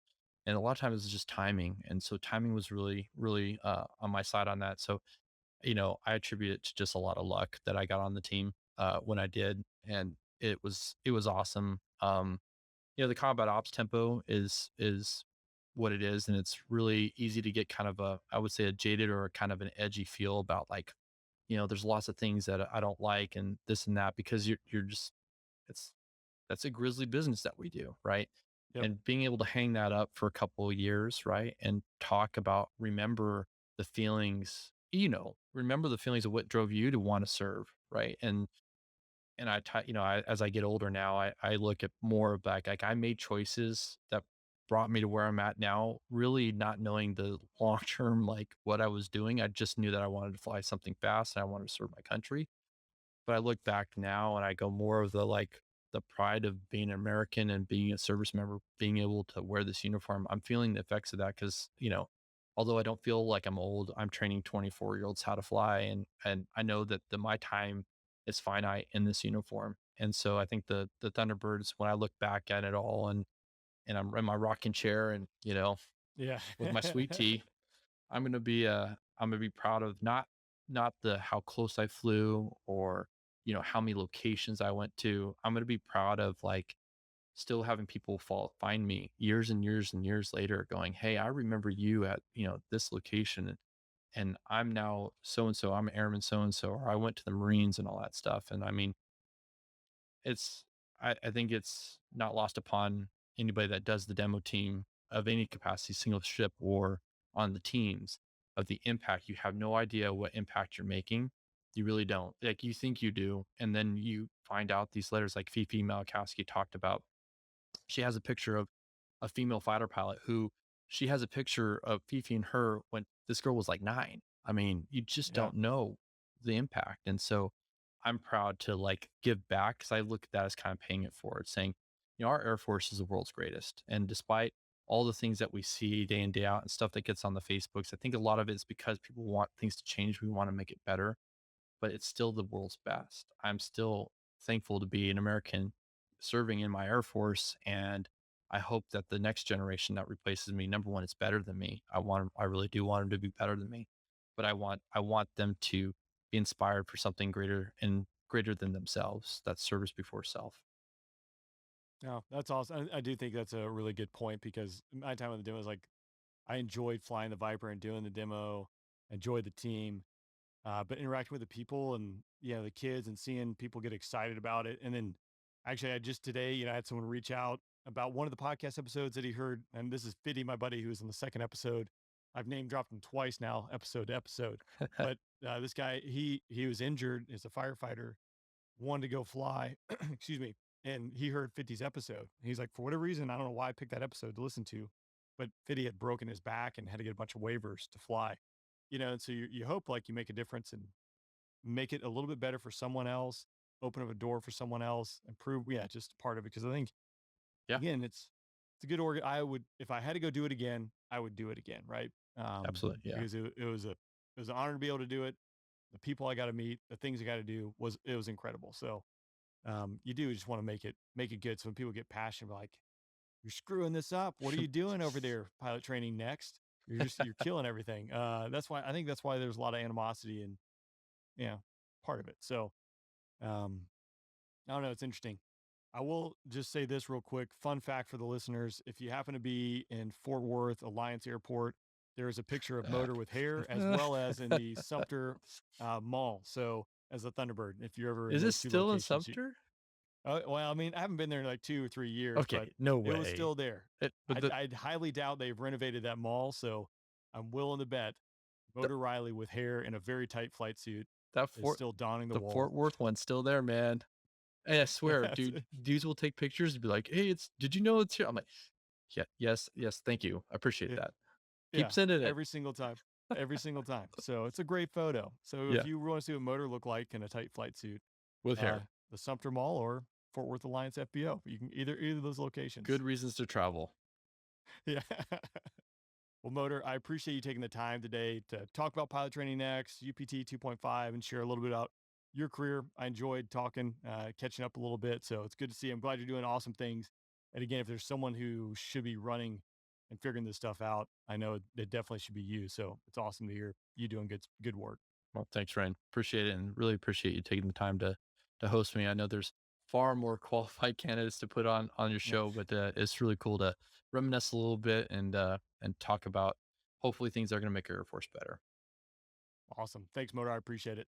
a lot of times it's just timing, and so timing was really really on my side on that. So I attribute it to just a lot of luck that I got on the team when I did, and it was awesome. The combat ops tempo is what it is, and it's really easy to get kind of I would say a jaded or a kind of an edgy feel about, like, there's lots of things that I don't like and this and that, because you're just it's that's a grisly business that we do, right? Yep. And being able to hang that up for a couple of years, right? And talk about, remember the feelings, remember the feelings of what drove you to want to serve, right? And as I get older now, I look at more of like I made choices that brought me to where I'm at now, really not knowing the long term, like what I was doing. I just knew that I wanted to fly something fast and I wanted to serve my country. But I look back now and I go more of the pride of being an American and being a service member, being able to wear this uniform. I'm feeling the effects of that because, although I don't feel like I'm old, I'm training 24-year-olds how to fly. And I know that my time is finite in this uniform. And so I think the Thunderbirds, when I look back at it all, and I'm in my rocking chair and, yeah, with my sweet tea, I'm going to be proud of not the how close I flew or, how many locations I went to. I'm going to be proud of, like, still having people find me years and years and years later going, hey, I remember you at, this location, and I'm now so-and-so, I'm airman so-and-so, or I went to the Marines and all that stuff. And I mean, I think it's not lost upon anybody that does the demo team of any capacity, single ship or on the teams, of the impact. You have no idea what impact you're making. You really don't. Like, you think you do, and then you find out these letters, like Fifi Malakowski talked about. She has a picture of a female fighter pilot who she has a picture of Fifi and her when this girl was like 9. I mean, you just Yeah. don't know the impact. And so I'm proud to like give back because I look at that as kind of paying it forward, saying, our Air Force is the world's greatest. And despite all the things that we see day in, day out and stuff that gets on the Facebooks, I think a lot of it is because people want things to change. We want to make it better, but it's still the world's best. I'm still thankful to be an American serving in my Air Force. And I hope that the next generation that replaces me, number one, is better than me. I really do want them to be better than me, but I want them to be inspired for something greater and greater than themselves. That's service before self. No, that's awesome. I do think that's a really good point because my time on the demo is like I enjoyed flying the Viper and doing the demo, enjoyed the team, but interacting with the people and the kids and seeing people get excited about it. And then actually, I just today, I had someone reach out about one of the podcast episodes that he heard, and this is Fiddy, my buddy, who was in the second episode. I've name dropped him twice now, episode to episode. But this guy, he was injured as a firefighter, wanted to go fly, excuse me, and he heard 50's episode. He's like, for whatever reason, I don't know why I picked that episode to listen to, but 50 had broken his back and had to get a bunch of waivers to fly. And so you hope like you make a difference and make it a little bit better for someone else, open up a door for someone else, improve, just part of it. Because I think, Yeah, again, it's a good org. I would, if I had to go do it again, I would do it again, right? absolutely. Yeah, Because it was an honor to be able to do it. The people I got to meet, the things I got to do it was incredible. So you do just want to make it good. So when people get passionate, like, you're screwing this up. What are you doing over there? Pilot training next. You're killing everything. I think that's why there's a lot of animosity and part of it. So I don't know. It's interesting. I will just say this real quick. Fun fact for the listeners. If you happen to be in Fort Worth Alliance Airport, there is a picture of Motor with hair as well as in the Sumter Mall. So as a Thunderbird, if you're ever in is those this two still in locations, Sumter? well, I mean, I haven't been there in like 2 or 3 years, but Okay, no it was way. still there. But the I'd highly doubt they've renovated that mall. So I'm willing to bet Motor Riley with hair in a very tight flight suit that is Fort still donning the the wall. Fort Worth one's still there, man. And I swear, That's dude, it. dudes will take pictures and be like, "Hey, did you know it's here?" I'm like, "Yeah, yes, thank you, I appreciate Yeah, that. Keep yeah, sending it." every single time. Every single time. So it's a great photo. So Yeah, if you want to see what Motor look like in a tight flight suit, with uh, hair. the Sumter Mall or Fort Worth Alliance FBO, you can either of those locations. Good reasons to travel. Yeah. Well, Motor, I appreciate you taking the time today to talk about pilot training next, UPT 2.5, and share a little bit about your career. I enjoyed talking, catching up a little bit. So it's good to see you. I'm glad you're doing awesome things. And again, if there's someone who should be running and figuring this stuff out, I know it definitely should be you. So it's awesome to hear you doing good work. Well, thanks, Ryan. Appreciate it, and really appreciate you taking the time to host me. I know there's far more qualified candidates to put on your Yeah. show, but it's really cool to reminisce a little bit and talk about hopefully things that are going to make our Air Force better. Awesome. Thanks, Motor. I appreciate it.